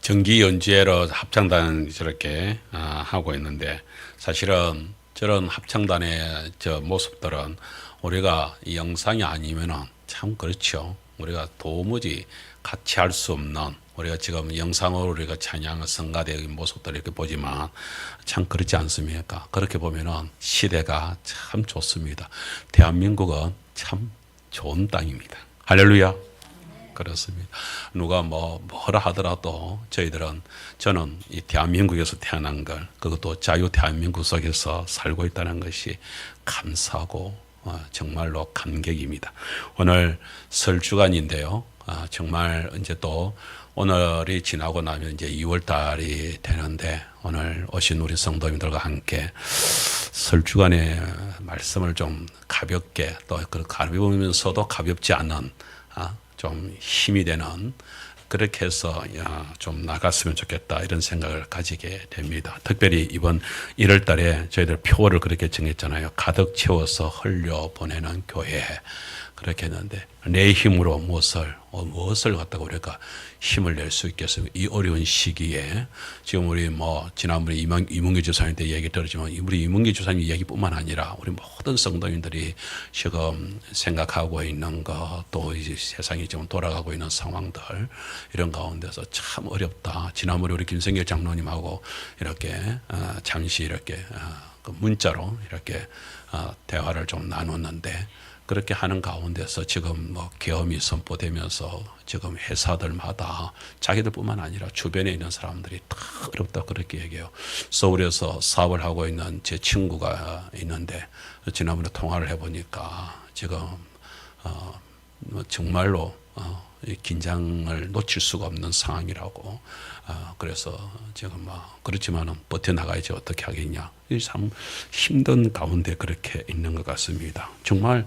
정기 연주회로 합창단 저렇게 하고 있는데, 사실은 저런 합창단의 저 모습들은 우리가 이 영상이 아니면은 참 그렇죠. 우리가 도무지 같이 할 수 없는, 우리가 지금 영상으로 우리가 찬양 성가대의 모습들을 이렇게 보지만 참 그렇지 않습니까? 그렇게 보면은 시대가 참 좋습니다. 대한민국은 참 좋은 땅입니다. 할렐루야. 그렇습니다. 누가 뭐라 하더라도 저는 이 대한민국에서 태어난 걸, 그것도 자유 대한민국 속에서 살고 있다는 것이 감사하고 정말로 감격입니다. 오늘 설 주간인데요. 정말 이제 또 오늘이 지나고 나면 이제 2월 달이 되는데, 오늘 오신 우리 성도님들과 함께 설 주간의 말씀을 좀 가볍게, 또 가벼우면서도 가볍지 않은 좀 힘이 되는, 그렇게 해서 좀 나갔으면 좋겠다, 이런 생각을 가지게 됩니다. 특별히 이번 1월 달에 저희들 표어를 그렇게 정했잖아요. 가득 채워서 흘려보내는 교회. 그렇게 했는데, 내 힘으로 무엇을 갖다가 우리가 힘을 낼 수 있겠습니까? 이 어려운 시기에. 지금 우리 지난번에 이문기 주사님 때 얘기 들었지만, 우리 이문기 주사님 얘기뿐만 아니라 우리 모든 성도님들이 지금 생각하고 있는 것, 또 이제 세상이 지금 돌아가고 있는 상황들, 이런 가운데서 참 어렵다. 지난번에 우리 김성길 장로님하고 이렇게 잠시 이렇게 그 문자로 이렇게 대화를 좀 나눴는데, 그렇게 하는 가운데서 지금 계엄이 선포되면서 지금 회사들마다 자기들뿐만 아니라 주변에 있는 사람들이 다 어렵다, 그렇게 얘기해요. 서울에서 사업을 하고 있는 제 친구가 있는데, 지난번에 통화를 해보니까 지금 정말로 이 긴장을 놓칠 수가 없는 상황이라고. 그래서 지금 그렇지만은 버텨나가야지 어떻게 하겠냐. 참 힘든 가운데 그렇게 있는 것 같습니다. 정말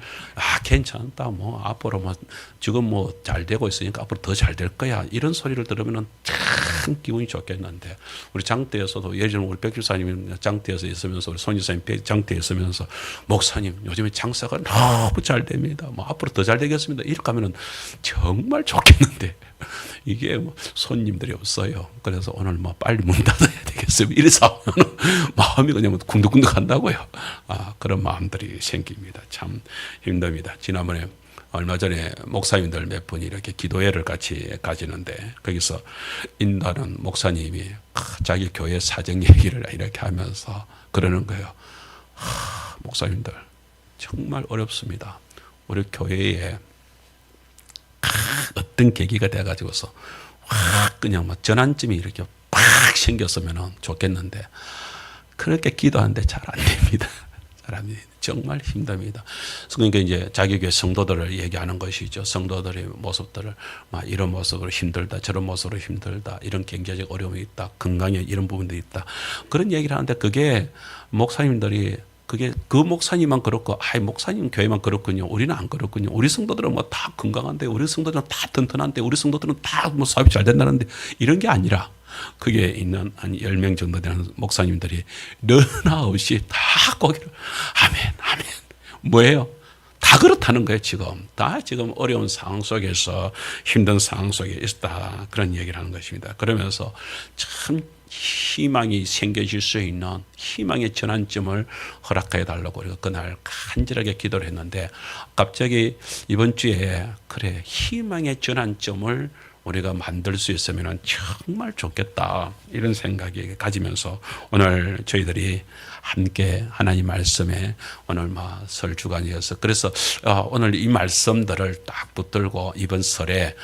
괜찮다, 앞으로 지금 잘 되고 있으니까 앞으로 더 잘 될 거야, 이런 소리를 들으면은 참 기분이 좋겠는데, 우리 장대에서도 예전에 우리 백주사님이 장대에서 있으면서, 우리 손지사님 장대에 있으면서, 목사님 요즘에 장사가 너무 잘 됩니다, 앞으로 더 잘 되겠습니다, 이렇게 하면은 정말 좋겠는데, 이게 손님들이 없어요. 그래서 오늘 빨리 문 닫아야 되겠습니다, 이래서 마음이 그냥 군덕군덕 한다고요. 그런 마음들이 생깁니다. 참 힘듭니다. 지난번에 얼마 전에 목사님들 몇 분이 이렇게 기도회를 같이 가지는데, 거기서 인도하는 목사님이 자기 교회 사정 얘기를 이렇게 하면서 그러는 거예요. 목사님들 정말 어렵습니다. 우리 교회에 어떤 계기가 돼가지고서 그냥 전환점이 이렇게 팍 생겼으면 좋겠는데, 그렇게 기도하는데 잘 안 됩니다. 잘 안 됩니다. 정말 힘듭니다. 그러니까 이제 자기 교회 성도들을 얘기하는 것이죠. 성도들의 모습들을 이런 모습으로 힘들다, 저런 모습으로 힘들다, 이런 경제적 어려움이 있다, 건강에 이런 부분도 있다, 그런 얘기를 하는데, 그게 목사님들이 그 목사님만 그렇고, 목사님 교회만 그렇군요, 우리는 안 그렇군요, 우리 성도들은 다 건강한데, 우리 성도들은 다 튼튼한데, 우리 성도들은 다 사업이 잘 된다는데, 이런 게 아니라, 그게 있는 한 10명 정도 되는 목사님들이 너나 없이 다 거기를 아멘 뭐예요? 다 그렇다는 거예요. 지금 어려운 상황 속에서, 힘든 상황 속에 있다, 그런 얘기를 하는 것입니다. 그러면서 참 희망이 생겨질 수 있는 희망의 전환점을 허락해 달라고 우리가 그날 간절하게 기도를 했는데, 갑자기 이번 주에 그래, 희망의 전환점을 우리가 만들 수 있으면 정말 좋겠다, 이런 생각이 가지면서 오늘 저희들이 함께 하나님 말씀에 오늘 설 주간이어서, 그래서 오늘 이 말씀들을 딱 붙들고 이번 설에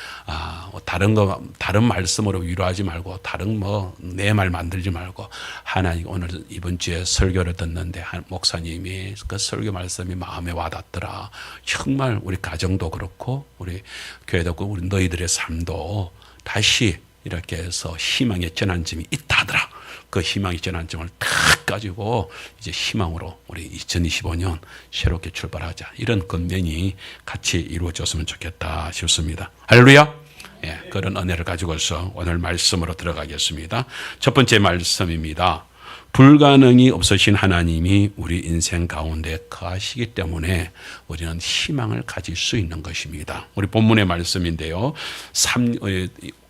다른 말씀으로 위로하지 말고, 다른 내 말 만들지 말고, 하나님 오늘 이번 주에 설교를 듣는데 한 목사님이 그 설교 말씀이 마음에 와닿더라. 정말 우리 가정도 그렇고 우리 교회도 그렇고 우리 너희들의 삶도 다시 이렇게 해서 희망의 전환점이 있다 하더라. 그 희망의 전환점을 딱 가지고 이제 희망으로 우리 2025년 새롭게 출발하자, 이런 권면이 같이 이루어졌으면 좋겠다 싶습니다. 할렐루야. 그런 은혜를 가지고서 오늘 말씀으로 들어가겠습니다. 첫 번째 말씀입니다. 불가능이 없으신 하나님이 우리 인생 가운데 거하시기 때문에 우리는 희망을 가질 수 있는 것입니다. 우리 본문의 말씀인데요.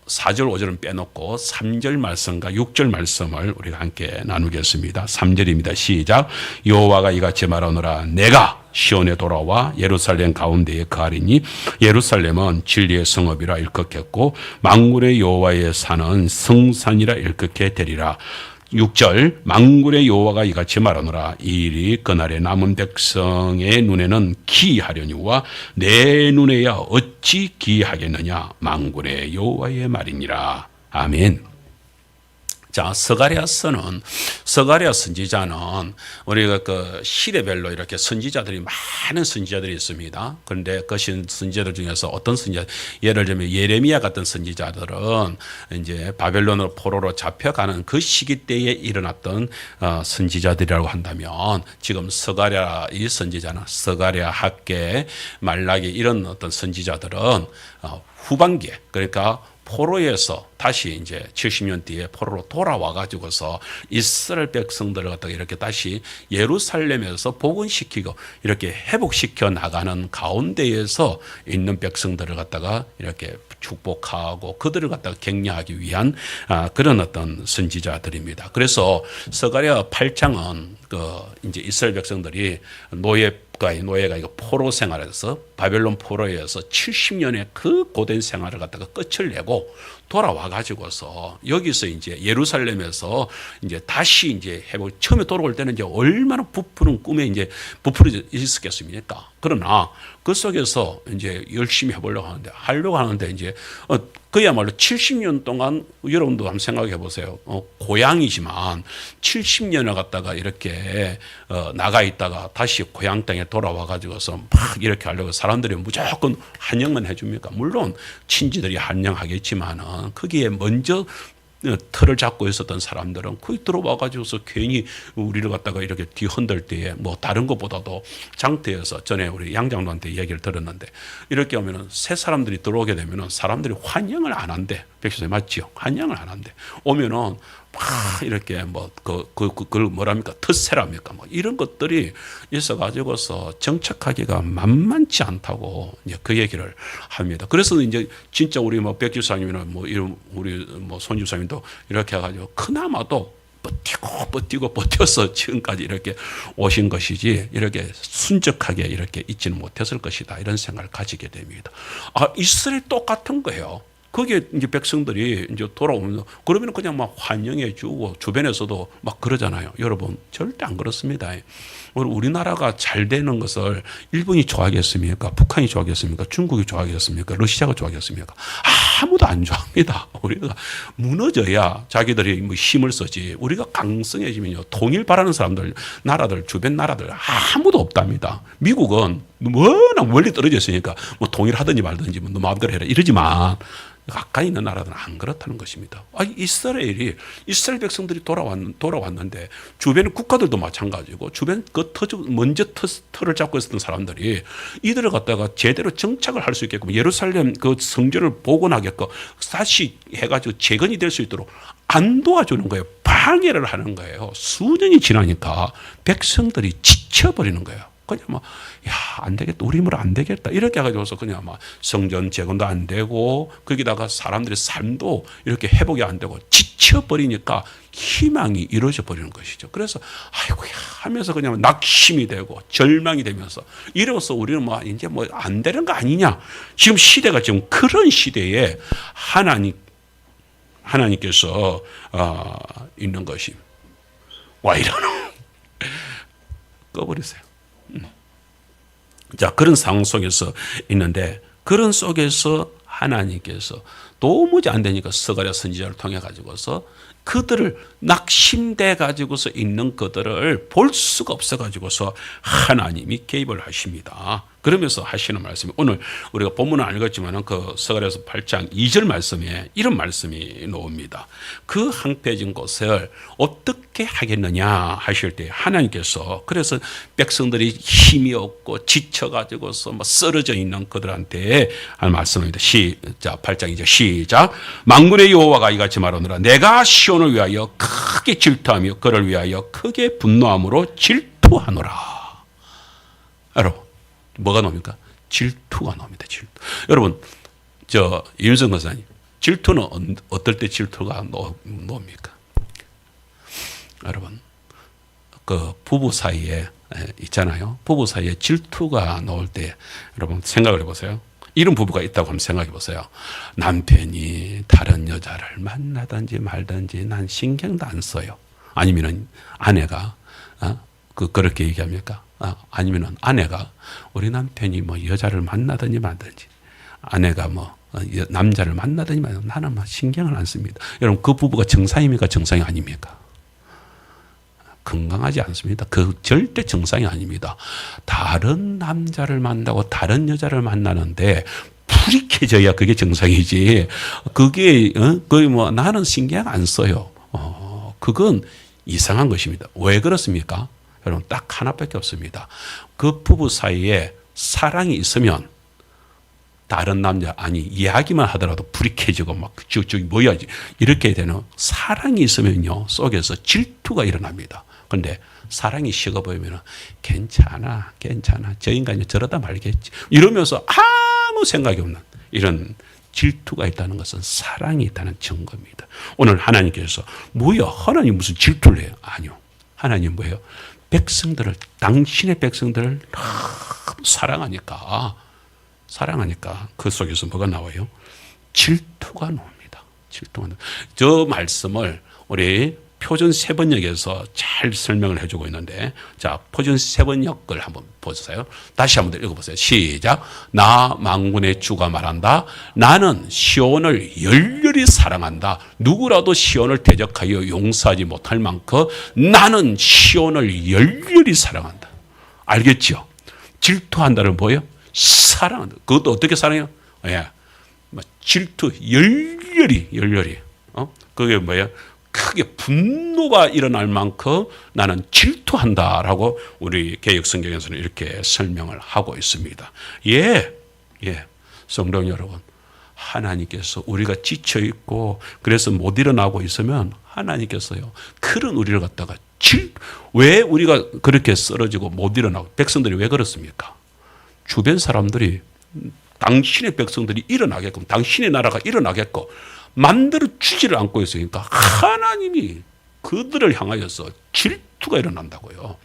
4절 5절은 빼놓고 3절 말씀과 6절 말씀을 우리가 함께 나누겠습니다. 3절입니다. 시작. 여호와가 이같이 말하노라. 내가 시온에 돌아와 예루살렘 가운데에 거하리니 예루살렘은 진리의 성읍이라 일컫겠고 만군의 여호와의 산은 성산이라 일컫게 되리라. 6절 만군의 여호와가 이같이 말하노라. 이 일이 그날에 남은 백성의 눈에는 기이하려니와 내 눈에야 어찌 기이하겠느냐. 만군의 여호와의 말이니라. 아멘. 자, 서가랴 선지자는 우리가 그 시대별로 이렇게 선지자들이 많은 선지자들이 있습니다. 그런데 그 선지자들 중에서 어떤 선지자, 예를 들면 예레미야 같은 선지자들은 이제 바벨론으로 포로로 잡혀가는 그 시기 때에 일어났던 선지자들이라고 한다면, 지금 서가랴 이 선지자는 서가랴, 학개, 말라기 이런 어떤 선지자들은 후반기에, 그러니까 포로에서 다시 이제 70년 뒤에 포로로 돌아와 가지고서 이스라엘 백성들을 갖다가 이렇게 다시 예루살렘에서 복원시키고 이렇게 회복시켜 나가는 가운데에서 있는 백성들을 갖다가 이렇게 축복하고 그들을 갖다가 격려하기 위한 그런 어떤 선지자들입니다. 그래서 서가랴 8장은 그 이제 이스라엘 백성들이 노예가 이거 포로 생활에서 바벨론 포로에서 70년의 그 고된 생활을 갖다가 끝을 내고 돌아와 가지고서 여기서 이제 예루살렘에서 이제 다시 이제 회복, 처음에 돌아올 때는 이제 얼마나 부푸는 꿈에 이제 부풀어 있었겠습니까? 그러나 그 속에서 이제 열심히 하려고 하는데 이제 그야말로 70년 동안 여러분도 한번 생각해 보세요. 고향이지만 70년을 갖다가 이렇게 나가 있다가 다시 고향 땅에 돌아와 가지고서 막 이렇게 하려고 사람들이 무조건 환영만 해줍니까? 물론 친지들이 환영하겠지만은 거기에 먼저 틀을 잡고 있었던 사람들은 거기 들어와 가지고서 괜히 우리를 갖다가 이렇게 뒤흔들 때에 뭐 다른 것보다도 장터에서 전에 우리 양장로한테 얘기를 들었는데, 이렇게 하면은 새 사람들이 들어오게 되면은 사람들이 환영을 안 한대. 백수님 맞지요? 환영을 안 한대. 오면은 막 이렇게 뭐 그걸 뭐랍니까? 텃세랍니까? 뭐 이런 것들이 있어 가지고서 정착하기가 만만치 않다고 이제 그 얘기를 합니다. 그래서 이제 진짜 우리 뭐 백지사님이나 뭐 이런 우리 뭐 손주사님도 이렇게 해가지고 그나마도 버텨서 지금까지 이렇게 오신 것이지 이렇게 순적하게 이렇게 있지는 못했을 것이다, 이런 생각을 가지게 됩니다. 이스라엘 똑같은 거예요. 거기에 이제 백성들이 이제 돌아오면 그러면 그냥 막 환영해 주고 주변에서도 막 그러잖아요. 여러분 절대 안 그렇습니다. 우리나라가 잘 되는 것을 일본이 좋아하겠습니까? 북한이 좋아하겠습니까? 중국이 좋아하겠습니까? 러시아가 좋아하겠습니까? 아무도 안 좋아합니다. 우리가 무너져야 자기들이 뭐 힘을 쓰지. 우리가 강성해지면요, 통일 바라는 사람들, 나라들, 주변 나라들 아무도 없답니다. 미국은 워낙 멀리 떨어져 있으니까 뭐 통일하든지 말든지 뭐 너 마음대로 해라 이러지만 가까이 있는 나라들은 안 그렇다는 것입니다. 이스라엘 백성들이 돌아왔는데 주변 국가들도 마찬가지고 주변 먼저 터를 잡고 있었던 사람들이 이들을 갖다가 제대로 정착을 할 수 있게끔 예루살렘 그 성전을 복원하게끔 다시 해가지고 재건이 될 수 있도록 안 도와주는 거예요. 방해를 하는 거예요. 수년이 지나니까 백성들이 지쳐버리는 거예요. 그냥 안 되겠다. 우리 힘으로 안 되겠다. 이렇게 해가지고서 그냥 성전 재건도 안 되고 거기다가 사람들의 삶도 이렇게 회복이 안 되고 지쳐버리니까 희망이 이루어져 버리는 것이죠. 그래서 아이고야 하면서 그냥 낙심이 되고 절망이 되면서 이래서 우리는 이제 안 되는 거 아니냐. 지금 시대가 지금 그런 시대에 하나님께서 있는 것이 와 이러노. 꺼버리세요. 자, 그런 상황 속에서 있는데, 그런 속에서 하나님께서 도무지 안 되니까 서가랴 선지자를 통해 가지고서 그들을 낙심돼 가지고서 있는 그들을 볼 수가 없어 가지고서 하나님이 개입을 하십니다. 그러면서 하시는 말씀이, 오늘 우리가 본문은 안 읽었지만 그 서가랴서 8장 2절 말씀에 이런 말씀이 나옵니다. 그 황폐해진 곳을 어떻게 하겠느냐 하실 때 하나님께서, 그래서 백성들이 힘이 없고 지쳐가지고서 쓰러져 있는 그들한테 하는 말씀입니다. 8장 2절 시작. 만군의 여호와가 이같이 말하노라. 내가 시온을 위하여 크게 질투하며 그를 위하여 크게 분노함으로 질투하노라. 여러분 뭐가 나옵니까? 질투가 나옵니다. 질투. 여러분, 이윤성 권사님, 질투는 어떨 때 질투가 놉니까? 여러분, 그 부부 사이에 있잖아요. 부부 사이에 질투가 나올 때 여러분 생각을 해보세요. 이런 부부가 있다고 한번 생각해 보세요. 남편이 다른 여자를 만나든지 말든지 난 신경도 안 써요. 아니면은 아내가 그렇게 얘기합니까? 아니면은 아내가 우리 남편이 뭐 여자를 만나든지 말든지 아내가 뭐 남자를 만나든지 말든지 나는 막 신경을 안 씁니다. 여러분 그 부부가 정상입니까? 정상이 아닙니까? 건강하지 않습니다. 그 절대 정상이 아닙니다. 다른 남자를 만나고 다른 여자를 만나는데 불이 켜져야 그게 정상이지. 그게 거의 뭐 나는 신경 안 써요. 그건 이상한 것입니다. 왜 그렇습니까? 여러분 딱 하나밖에 없습니다. 그 부부 사이에 사랑이 있으면 다른 남자 이야기만 하더라도 불이 켜지고 막 저기 뭐야 이렇게 되는 사랑이 있으면요 속에서 질투가 일어납니다. 그런데 사랑이 식어버리면 괜찮아 저 인간이 저러다 말겠지 이러면서 아무 생각이 없는 이런 질투가 있다는 것은 사랑이 있다는 증거입니다. 오늘 하나님께서 뭐야 하나님 무슨 질투를 해요? 아니요. 하나님 뭐예요? 백성들을 당신의 백성들을 너무 사랑하니까 그 속에서 뭐가 나와요? 질투가 나옵니다. 질투가 나옵니다. 저 말씀을 우리 표준 세번역에서 잘 설명을 해주고 있는데 자 표준 세번역을 한번 보세요. 다시 한번 읽어보세요. 시작. 나 만군의 주가 말한다. 나는 시온을 열렬히 사랑한다. 누구라도 시온을 대적하여 용서하지 못할 만큼 나는 시온을 열렬히 사랑한다. 알겠죠? 질투한다는 뭐예요? 사랑한다. 그것도 어떻게 사랑해요? 예. 질투 열렬히 그게 뭐예요? 크게 분노가 일어날 만큼 나는 질투한다라고 우리 개역성경에서는 이렇게 설명을 하고 있습니다. 예, 성도 여러분, 하나님께서 우리가 지쳐 있고 그래서 못 일어나고 있으면 하나님께서요 그런 우리를 갖다가 왜 우리가 그렇게 쓰러지고 못 일어나고 백성들이 왜 그렇습니까? 주변 사람들이 당신의 백성들이 일어나게끔 당신의 나라가 일어나게끔 만들어 주지를 않고 있으니까 하나님이 그들을 향하여서 질투가 일어난다고요.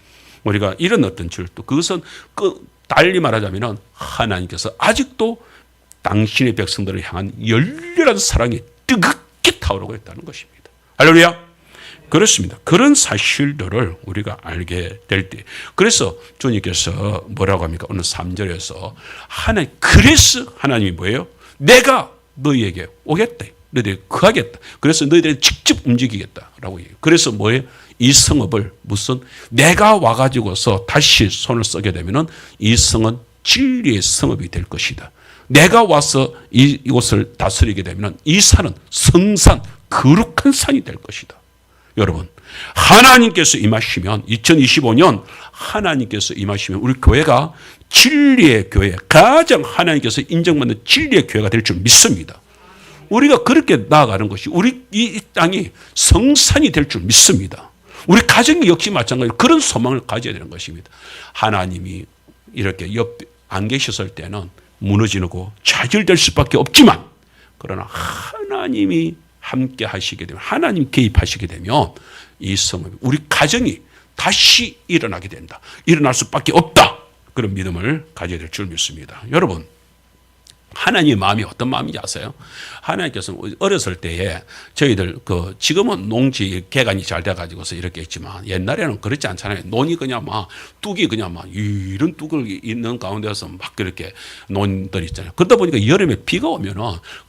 우리가 이런 어떤 질투, 그것은 달리 말하자면 하나님께서 아직도 당신의 백성들을 향한 열렬한 사랑이 뜨겁게 타오르고 있다는 것입니다. 할렐루야. 그렇습니다. 그런 사실들을 우리가 알게 될 때, 그래서 주님께서 뭐라고 합니까? 오늘 3절에서 그래서 하나님이 뭐예요? 내가 너희에게 오겠다. 너희들이 거하겠다. 그래서 너희들이 직접 움직이겠다라고 얘기해요. 그래서 뭐예요? 이 성읍을 내가 와가지고서 다시 손을 쓰게 되면은 이 성은 진리의 성읍이 될 것이다. 내가 와서 이곳을 다스리게 되면은 이 산은 성산, 거룩한 산이 될 것이다. 여러분, 하나님께서 임하시면 2025년 하나님께서 임하시면 우리 교회가 진리의 교회, 가장 하나님께서 인정받는 진리의 교회가 될 줄 믿습니다. 우리가 그렇게 나아가는 것이 우리 이 땅이 성산이 될 줄 믿습니다. 우리 가정이 역시 마찬가지로 그런 소망을 가져야 되는 것입니다. 하나님이 이렇게 옆에 안 계셨을 때는 무너지고 좌절될 수밖에 없지만 그러나 하나님이 함께 하시게 되면 하나님 개입하시게 되면 이 성읍 우리 가정이 다시 일어나게 된다. 일어날 수밖에 없다. 그런 믿음을 가져야 될 줄 믿습니다. 여러분, 하나님의 마음이 어떤 마음인지 아세요? 하나님께서는 어렸을 때에 저희들 지금은 농지 개간이 잘 돼가지고서 이렇게 있지만 옛날에는 그렇지 않잖아요. 논이 그냥 막 뚝이 그냥 막 이런 뚝을 있는 가운데서 막 그렇게 논들 있잖아요. 그러다 보니까 여름에 비가 오면은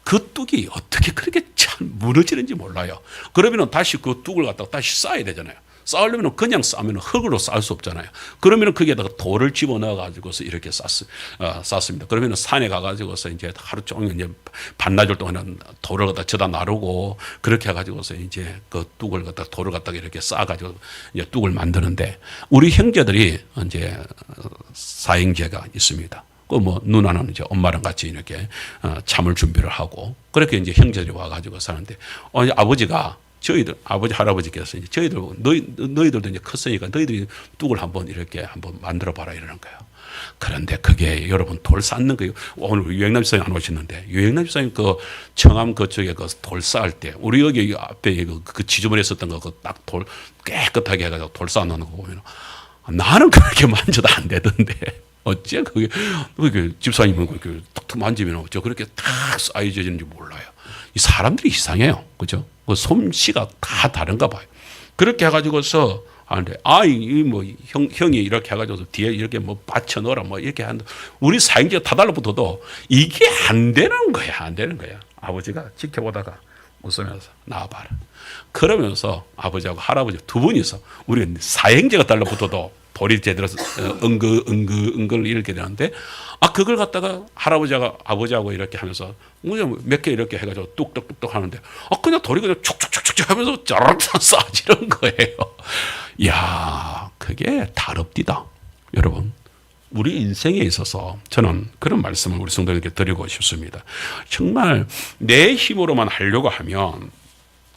그 뚝이 어떻게 그렇게 잘 무너지는지 몰라요. 그러면은 다시 그 뚝을 갖다가 다시 쌓아야 되잖아요. 쌓으려면 그냥 쌓으면 흙으로 쌓을 수 없잖아요. 그러면 거기에다가 돌을 집어넣어 가지고서 이렇게 쌓습니다. 그러면 산에 가가지고서 이제 하루 종일 이제 반나절 동안 돌을 갖다 저다 나르고 그렇게 해가지고서 이제 그 뚝을 갖다 돌을 갖다가 이렇게 쌓아가지고 이제 뚝을 만드는데 우리 형제들이 이제 사형제가 있습니다. 그 뭐 누나는 이제 엄마랑 같이 이렇게 참을 준비를 하고 그렇게 이제 형제들이 와가지고 사는데 아버지가 저희들 아버지 할아버지께서 이제 저희들 너희들도 이제 컸으니까 너희들이 뚝을 한번 이렇게 한번 만들어 봐라 이러는 거예요. 그런데 그게 여러분 돌 쌓는 거예요. 오늘 유영남 집사님 안 오셨는데 유영남 집사님 그 청암 그쪽에 그 돌 쌓을 때 우리 여기 앞에 그 지저분해 있었던 거 그 딱 돌 깨끗하게 해가지고 돌 쌓아놓는 거 보면 나는 그렇게 만져도 안 되던데 어째 그게 집사님은 그렇게 툭툭 만지면 저 그렇게 딱 쌓여지는지 몰라요. 이 사람들이 이상해요, 그죠? 그 솜씨가 다 다른가 봐요. 그렇게 해가지고서 하는데 형이 이렇게 해가지고 뒤에 이렇게 뭐 받쳐 넣어라 뭐 이렇게 한다. 우리 사형제가 다 달라붙어도 이게 안 되는 거야, 안 되는 거야. 아버지가 지켜보다가 웃으면서 나와봐라. 그러면서 아버지하고 할아버지 두 분이서 우리 사형제가 달라붙어도 돌이 제대로 은글 이렇게 되는데 그걸 갖다가 할아버지하고 아버지하고 이렇게 하면서 몇 개 이렇게 해가지고 뚝뚝뚝뚝 하는데 그냥 돌이 그냥 촉촉촉촉 하면서 짜르르 쌓아지는 거예요. 이야, 그게 다릅디다. 여러분, 우리 인생에 있어서 저는 그런 말씀을 우리 성도님께 드리고 싶습니다. 정말 내 힘으로만 하려고 하면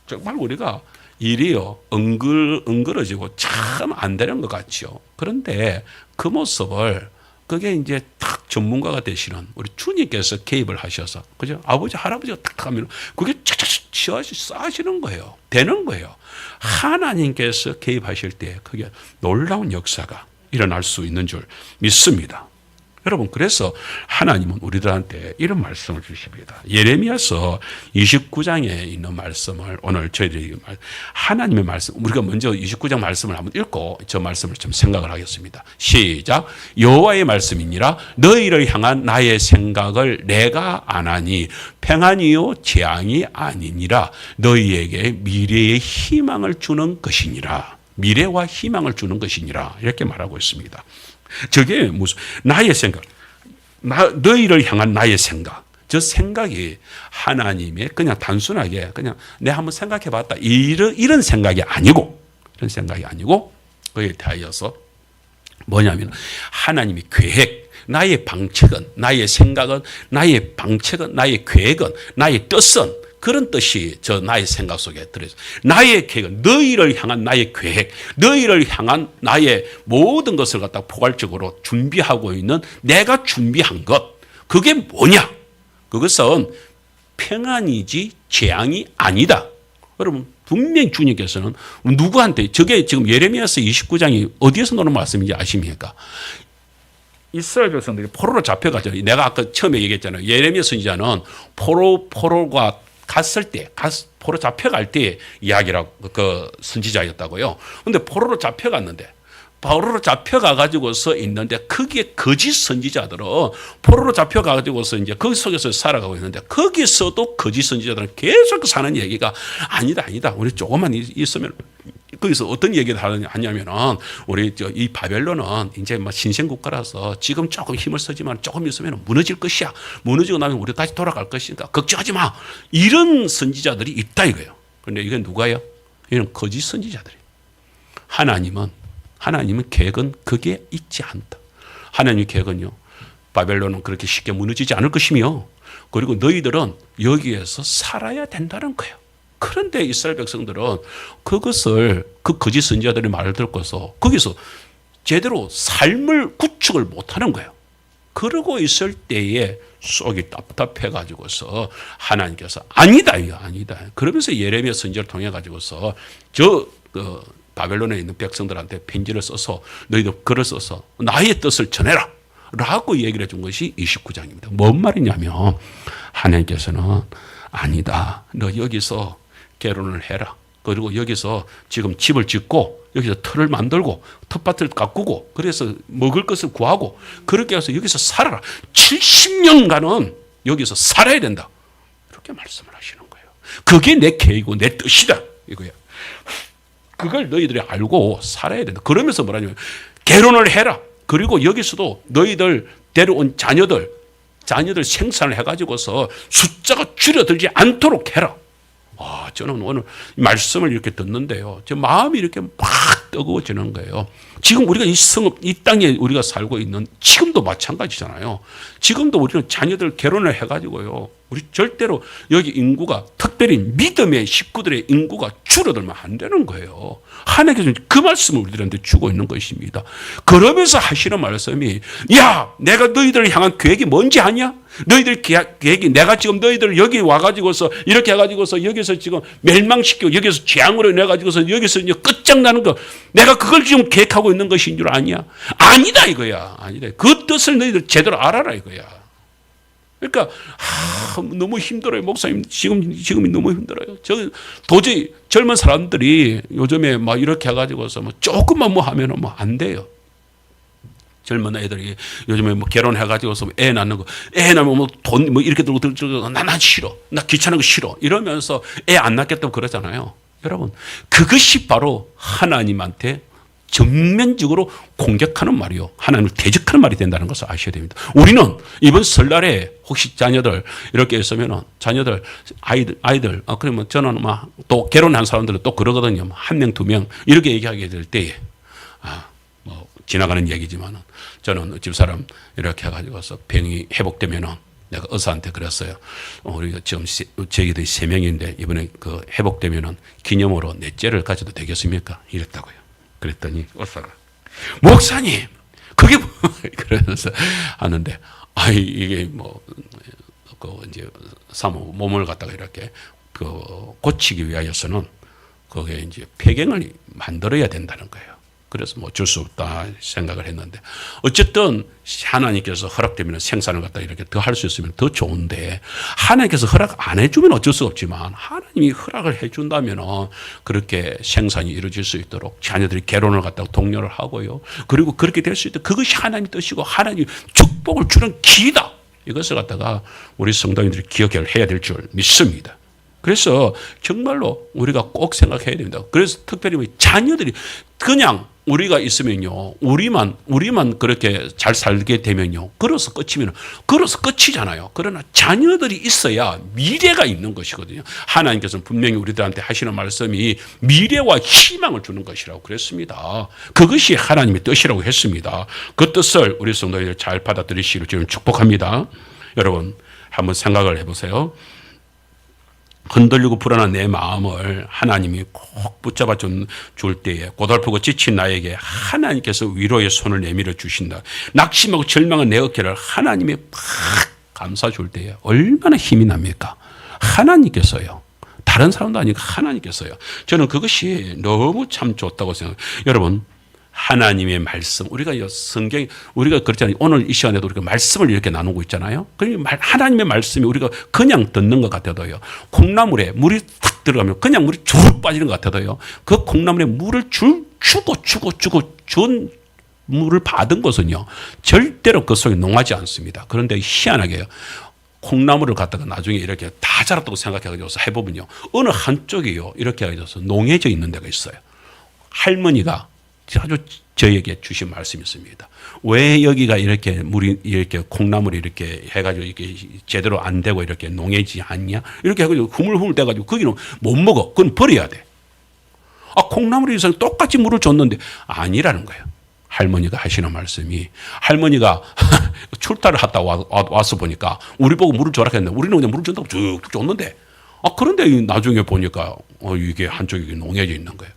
정말 우리가 일이요 엉그러지고 참 안 되는 것 같죠. 그런데 그 모습을 그게 이제 딱 전문가가 되시는 우리 주님께서 개입을 하셔서 그죠? 아버지 할아버지가 딱 하면 그게 착착 쌓아지는 거예요. 되는 거예요. 하나님께서 개입하실 때 그게 놀라운 역사가 일어날 수 있는 줄 믿습니다. 여러분, 그래서 하나님은 우리들한테 이런 말씀을 주십니다. 예레미야서 29장에 있는 말씀을 오늘 저희들이 하나님의 말씀, 우리가 먼저 29장 말씀을 한번 읽고 저 말씀을 좀 생각을 하겠습니다. 시작. 여호와의 말씀이니라 너희를 향한 나의 생각을 내가 아나니 평안이요 재앙이 아니니라 너희에게 미래의 희망을 주는 것이니라. 미래와 희망을 주는 것이니라. 이렇게 말하고 있습니다. 저게 무슨 나의 생각, 너희를 향한 나의 생각. 저 생각이 하나님의 그냥 단순하게 그냥 내가 한번 생각해봤다 이런 생각이 아니고 그에 대하여서 뭐냐면 하나님의 계획, 나의 방책은, 나의 생각은, 나의 방책은, 나의 계획은, 나의 뜻은 그런 뜻이 저 나의 생각 속에 들어있어요. 나의 계획은 너희를 향한 나의 계획, 너희를 향한 나의 모든 것을 갖다 포괄적으로 준비하고 있는 내가 준비한 것. 그게 뭐냐? 그것은 평안이지 재앙이 아니다. 여러분, 분명히 주님께서는 누구한테, 저게 지금 예레미야서 29장이 어디에서 나오는 말씀인지 아십니까? 이스라엘 백성들이 포로로 잡혀가지고 내가 아까 처음에 얘기했잖아요. 예레미야 선지자는 포로가 갔을 때, 포로 잡혀갈 때 이야기라고, 그 선지자였다고요. 근데 포로로 잡혀갔는데, 포로로 잡혀가가지고서 있는데, 거기에 거짓 선지자들은 포로로 잡혀가가지고서 이제 그 속에서 살아가고 있는데, 거기서도 거짓 선지자들은 계속 사는 얘기가 아니다. 우리 조금만 있으면, 거기서 어떤 얘기를 하냐면은, 우리 이 바벨론은 이제 뭐 신생국가라서 지금 조금 힘을 쓰지만 조금 있으면 무너질 것이야. 무너지고 나면 우리 다시 돌아갈 것이니까 걱정하지 마. 이런 선지자들이 있다 이거예요. 그런데 이건 누가요? 이건 거짓 선지자들이에요. 하나님은 계획은 그게 있지 않다. 하나님의 계획은요, 바벨론은 그렇게 쉽게 무너지지 않을 것이며, 그리고 너희들은 여기에서 살아야 된다는 거예요. 그런데 이스라엘 백성들은 그것을 그 거짓 선지자들의 말을 듣고서 거기서 제대로 삶을 구축을 못하는 거예요. 그러고 있을 때에 속이 답답해가지고서 하나님께서 아니다. 그러면서 예레미야 선지자를 통해 가지고서 바벨론에 있는 백성들한테 편지를 써서 너희도 글을 써서 나의 뜻을 전해라 라고 얘기를 해준 것이 29장입니다. 뭔 말이냐면 하나님께서는 아니다. 너 여기서 결혼을 해라. 그리고 여기서 지금 집을 짓고 여기서 터를 만들고 텃밭을 가꾸고 그래서 먹을 것을 구하고 그렇게 해서 여기서 살아라. 70년간은 여기서 살아야 된다. 이렇게 말씀을 하시는 거예요. 그게 내 계획이고 내 뜻이다. 이거예요. 그걸 너희들이 알고 살아야 된다. 그러면서 뭐라냐면 결혼을 해라. 그리고 여기서도 너희들 데려온 자녀들 생산을 해가지고서 숫자가 줄어들지 않도록 해라. 저는 오늘 말씀을 이렇게 듣는데요. 제 마음이 이렇게 막 뜨거워지는 거예요. 지금 우리가 이 땅에 우리가 살고 있는 지금도 마찬가지잖아요. 지금도 우리는 자녀들 결혼을 해가지고요. 우리 절대로 여기 인구가 특별히 믿음의 식구들의 인구가 줄어들면 안 되는 거예요. 하나님께서 그 말씀을 우리들한테 주고 있는 것입니다. 그러면서 하시는 말씀이 야 내가 너희들을 향한 계획이 뭔지 아냐? 너희들 계획이 내가 지금 너희들 여기 와가지고서 이렇게 해가지고서 여기서 지금 멸망시키고 여기서 재앙으로 내가지고서 여기서 이제 끝장나는 거 내가 그걸 지금 계획하고 있는 것인 줄 아냐? 아니다 이거야. 아니다. 그 뜻을 너희들 제대로 알아라 이거야. 그러니까 너무 힘들어요. 목사님 지금이 너무 힘들어요. 저 도저히 젊은 사람들이 요즘에 막 이렇게 해가지고서 뭐 조금만 뭐 하면은 뭐 안 돼요. 젊은 애들이 요즘에 뭐 결혼해가지고서 애 낳는 거, 애 낳으면 뭐 돈 뭐 이렇게 들고 난 싫어. 나 귀찮은 거 싫어. 이러면서 애 안 낳겠다고 그러잖아요. 여러분, 그것이 바로 하나님한테 전면적으로 공격하는 말이요. 하나님을 대적하는 말이 된다는 것을 아셔야 됩니다. 우리는 이번 설날에 혹시 자녀들 이렇게 있으면은 자녀들 아이들 그러면 저는 막 또 결혼한 사람들은 또 그러거든요. 한 명, 두 명 이렇게 얘기하게 될 때에 뭐 지나가는 얘기지만은 저는 집사람 이렇게 해가지고서 병이 회복되면은 내가 의사한테 그랬어요. 우리가 지금 저희들이 3명인데 이번에 그 회복되면은 기념으로 넷째를 가져도 되겠습니까? 이랬다고요. 그랬더니 의사가 목사님 그게 뭐 그러면서 하는데 이게 뭐 그 이제 사모 몸을 갖다가 이렇게 그 고치기 위하여서는 그게 이제 폐경을 만들어야 된다는 거예요. 그래서 뭐 줄 수 없다 생각을 했는데 어쨌든 하나님께서 허락되면 생산을 갖다 이렇게 더 할 수 있으면 더 좋은데 하나님께서 허락 안 해주면 어쩔 수 없지만 하나님이 허락을 해준다면 그렇게 생산이 이루어질 수 있도록 자녀들이 결혼을 갖다가 독려를 하고요. 그리고 그렇게 될 수 있도록 그것이 하나님의 뜻이고 하나님이 축복을 주는 기회다. 이것을 갖다가 우리 성도님들이 기억해야 될 줄 믿습니다. 그래서 정말로 우리가 꼭 생각해야 됩니다. 그래서 특별히 자녀들이 그냥 우리가 있으면요, 우리만 그렇게 잘 살게 되면요, 걸어서 끝이잖아요. 그러나 자녀들이 있어야 미래가 있는 것이거든요. 하나님께서는 분명히 우리들한테 하시는 말씀이 미래와 희망을 주는 것이라고 그랬습니다. 그것이 하나님의 뜻이라고 했습니다. 그 뜻을 우리 성도들 잘 받아들이시기를 지금 축복합니다. 여러분, 한번 생각을 해보세요. 흔들리고 불안한 내 마음을 하나님이 꼭 붙잡아 줄 때에 고달프고 지친 나에게 하나님께서 위로의 손을 내밀어 주신다. 낙심하고 절망한 내 어깨를 하나님이 팍 감싸 줄 때에 얼마나 힘이 납니까? 하나님께서요. 다른 사람도 아니고 하나님께서요. 저는 그것이 너무 참 좋다고 생각해요. 여러분, 하나님의 말씀, 우리가 성경, 우리가 그렇잖아요. 오늘 이 시간에도 우리가 말씀을 이렇게 나누고 있잖아요. 그러니까 하나님의 말씀이 우리가 그냥 듣는 것 같아도요. 콩나물에 물이 탁 들어가면 그냥 물이 쭉 빠지는 것 같아도요. 그 콩나물에 물을 주고 준 물을 받은 것은요. 절대로 그 속에 농하지 않습니다. 그런데 희한하게요. 콩나물을 갖다가 나중에 이렇게 다 자랐다고 생각해가지고 해보면요. 어느 한쪽이요. 이렇게 해가지고 농해져 있는 데가 있어요. 할머니가 아주 저에게 주신 말씀이 있습니다. 왜 여기가 이렇게 물이 이렇게 콩나물이 이렇게 해가지고 이렇게 제대로 안 되고 이렇게 농해지지 않냐? 이렇게 해가지고 흐물흐물 돼가지고 거기는 못 먹어. 그건 버려야 돼. 콩나물이 이상 똑같이 물을 줬는데 아니라는 거예요. 할머니가 하시는 말씀이 할머니가 출타를 하다 와서 보니까 우리 보고 물을 줘라 했는데 우리는 그냥 물을 준다고 쭉 줬는데 그런데 나중에 보니까 이게 한쪽이 농해져 있는 거예요.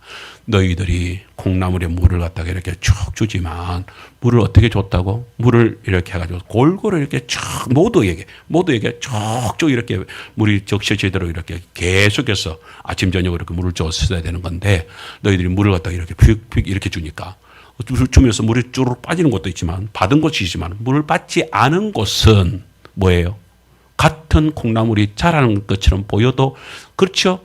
너희들이 콩나물에 물을 갖다가 이렇게 쭉 주지만 물을 어떻게 줬다고? 물을 이렇게 해가지고 골고루 이렇게 쭉 모두에게 쭉쭉 이렇게 물이 적셔지도록 이렇게 계속해서 아침 저녁으로 이렇게 물을 줬어야 되는 건데 너희들이 물을 갖다가 이렇게 픽픽 이렇게 주니까 주면서 물이 쭈르륵 빠지는 것도 있지만 받은 곳이지만 물을 받지 않은 곳은 뭐예요? 같은 콩나물이 자라는 것처럼 보여도 그렇죠?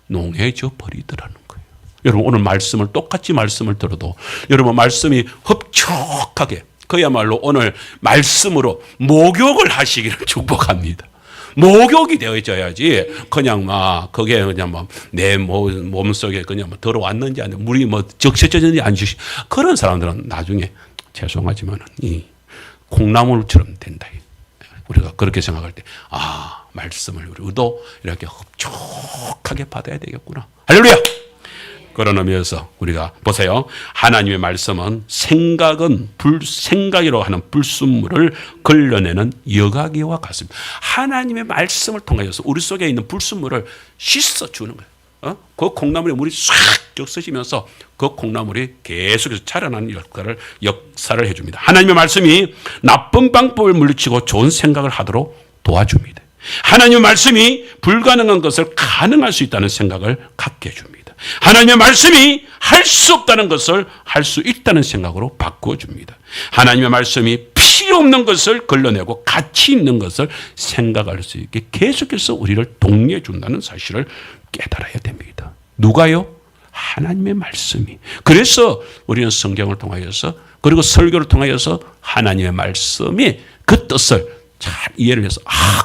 농해져 버리더라는 거예요. 여러분 오늘 말씀을 똑같이 말씀을 들어도 여러분 말씀이 흡족하게 그야말로 오늘 말씀으로 목욕을 하시기를 축복합니다. 목욕이 되어져야지 그냥 막 그게 그냥 막 내 몸속에 그냥 막 들어왔는지 아니면 물이 뭐 적셔졌는지 안 적셔 그런 사람들은 나중에 죄송하지만 이 콩나물처럼 된다. 우리가 그렇게 생각할 때 말씀을 우리도 이렇게 흡족하게 받아야 되겠구나. 할렐루야. 그런 의미에서 우리가 보세요. 하나님의 말씀은 생각이라고 하는 불순물을 걸러내는 여과기와 같습니다. 하나님의 말씀을 통하여서 우리 속에 있는 불순물을 씻어주는 거예요. 그 콩나물에 물이 싹 적셔지면서 그 콩나물이 계속해서 자라나는 역사를 해줍니다. 하나님의 말씀이 나쁜 방법을 물리치고 좋은 생각을 하도록 도와줍니다. 하나님의 말씀이 불가능한 것을 가능할 수 있다는 생각을 갖게 해줍니다. 하나님의 말씀이 할 수 없다는 것을 할 수 있다는 생각으로 바꾸어줍니다. 하나님의 말씀이 필요 없는 것을 걸러내고 가치 있는 것을 생각할 수 있게 계속해서 우리를 독려해 준다는 사실을 깨달아야 됩니다. 누가요? 하나님의 말씀이. 그래서 우리는 성경을 통하여서 그리고 설교를 통하여서 하나님의 말씀이 그 뜻을 잘 이해를 해서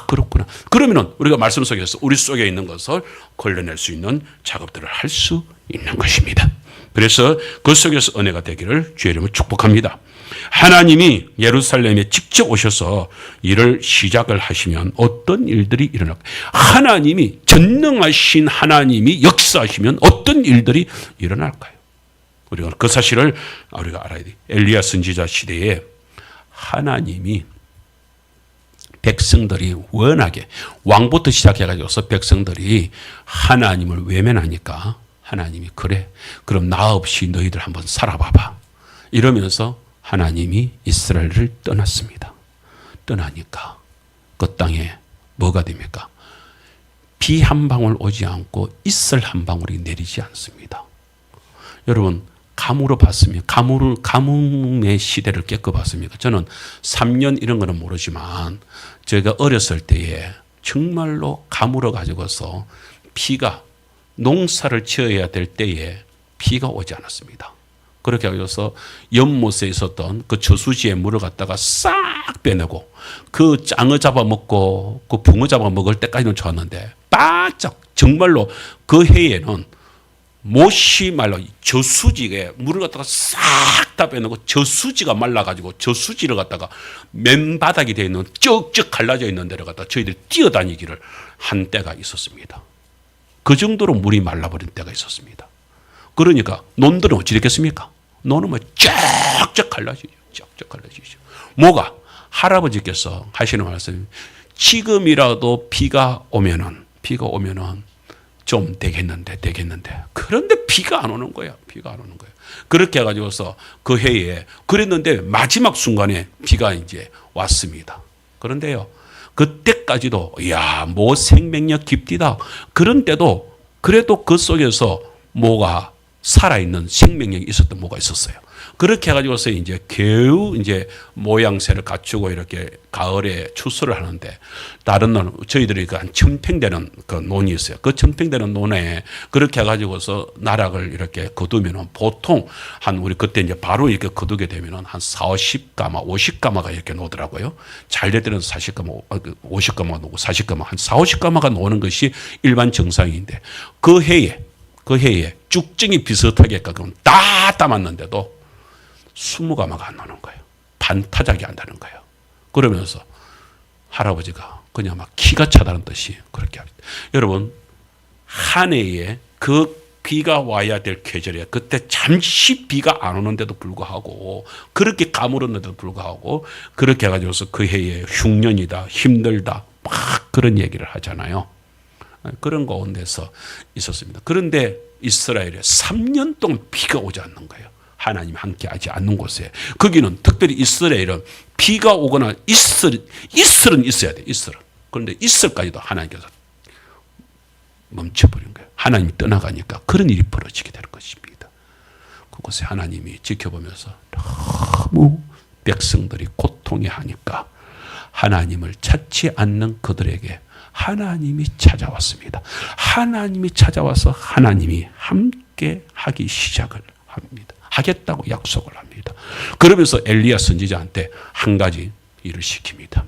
그렇구나. 그러면은 우리가 말씀 속에서 우리 속에 있는 것을 걸러낼 수 있는 작업들을 할 수 있는 것입니다. 그래서 그 속에서 은혜가 되기를 주의 이름으로 축복합니다. 하나님이 예루살렘에 직접 오셔서 일을 시작을 하시면 어떤 일들이 일어날까? 하나님이 전능하신 하나님이 역사하시면 어떤 일들이 일어날까요? 우리가 그 사실을 우리가 알아야 돼요. 엘리야 선지자 시대에 하나님이 백성들이 워낙에 왕부터 시작해가지고서 백성들이 하나님을 외면하니까 하나님이 그래 그럼 나 없이 너희들 한번 살아봐봐 이러면서 하나님이 이스라엘을 떠났습니다. 떠나니까 그 땅에 뭐가 됩니까? 비 한 방울 오지 않고 이슬 한 방울이 내리지 않습니다. 여러분 가뭄으로 봤습니까? 가뭄의 시대를 겪어봤습니까? 저는 3년 이런 거는 모르지만 제가 어렸을 때에 정말로 가물어 가지고서 비가 농사를 지어야 될 때에 비가 오지 않았습니다. 그렇게 하셔서 연못에 있었던 그 저수지에 물을 갖다가 싹 빼내고 그 짱어 잡아먹고 그 붕어 잡아먹을 때까지는 좋았는데 바짝 정말로 그 해에는 못이 말라 저수지에 물을 갖다가 싹 다 빼내고 저수지가 말라가지고 저수지를 갖다가 맨바닥이 되어 있는 쩍쩍 갈라져 있는 데를 갖다가 저희들이 뛰어다니기를 한 때가 있었습니다. 그 정도로 물이 말라버린 때가 있었습니다. 그러니까 논들은 어찌 됐겠습니까? 논은 뭐 쩍쩍 갈라지죠. 쩍쩍 갈라지죠. 뭐가? 할아버지께서 하시는 말씀이 지금이라도 비가 오면은 좀 되겠는데 그런데 비가 안 오는 거야. 비가 안 오는 거야. 그렇게 해가지고서 그 해에 그랬는데 마지막 순간에 비가 이제 왔습니다. 그런데요 그때까지도 뭐 생명력 깊디다. 그런 때도 그래도 그 속에서 뭐가 살아있는 생명력이 있었던 뭐가 있었어요. 그렇게 해가지고서 이제 겨우 이제 모양새를 갖추고 이렇게 가을에 추수를 하는데 다른 논 저희들이 그 한 1000평 되는 그 논이 있어요. 그 1000평 되는 논에 그렇게 해가지고서 나락을 이렇게 거두면은 보통 한 우리 그때 이제 바로 이렇게 거두게 되면은 한 40가마, 50가마가 이렇게 노더라고요. 잘 될 때는 40가마, 50가마가 노고 40가마, 한 40가마가 노는 것이 일반 정상인데 그 해에 쭉정이 비슷하게 다 담았는데도 20가마가 안 나오는 거예요. 반타작이 안 나는 거예요. 그러면서 할아버지가 그냥 막 기가 차다는 듯이 그렇게 합니다. 여러분 한 해에 그 비가 와야 될 계절에 그때 잠시 비가 안 오는데도 불구하고 그렇게 가물었는데도 불구하고 그렇게 해가지고서 그 해에 흉년이다 힘들다 막 그런 얘기를 하잖아요. 그런 가운데서 있었습니다. 그런데 이스라엘에 3년 동안 비가 오지 않는 거예요. 하나님 함께 하지 않는 곳에. 거기는 특별히 이스라엘은 비가 오거나 이슬은 있어야 돼. 이슬은. 그런데 이슬까지도 하나님께서 멈춰버린 거예요. 하나님이 떠나가니까 그런 일이 벌어지게 되는 것입니다. 그곳에 하나님이 지켜보면서 너무 백성들이 고통해 하니까 하나님을 찾지 않는 그들에게 하나님이 찾아왔습니다. 하나님이 찾아와서 하나님이 함께 하기 시작을 합니다. 하겠다고 약속을 합니다. 그러면서 엘리야 선지자한테 한 가지 일을 시킵니다.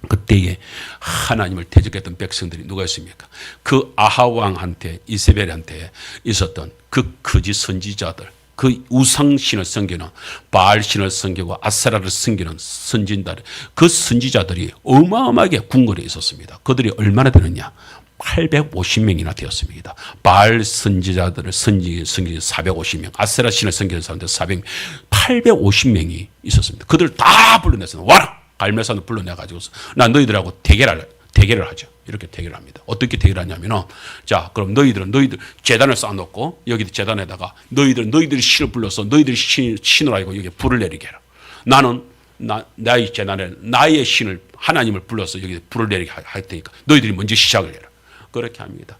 그때에 하나님을 대적했던 백성들이 누가 있습니까? 그 아합 왕한테 이세벨한테 있었던 그 거짓 선지자들, 그 우상신을 섬기는 바알신을 섬기고 아세라를 섬기는 선진들, 그 선지자들이 어마어마하게 궁궐에 있었습니다. 그들이 얼마나 되느냐? 850명이나 되었습니다. 바알 선지자들을 선지 450명, 아세라 신을 섬기는 사람들 400명, 850명이 있었습니다. 그들 다 불러냈어요. 와라! 갈멜산을 불러내가지고서 나 너희들하고 대결을 하죠. 이렇게 대결을 합니다. 어떻게 대결하냐면은, 자, 그럼 너희들 재단을 쌓아놓고 여기 재단에다가 너희들이 신을 불러서 너희들이 신을 알고 여기 불을 내리게 해라. 나는 나의 재단에 나의 신을 하나님을 불러서 여기 불을 내리게 할 테니까 너희들이 먼저 시작을 해라. 그렇게 합니다.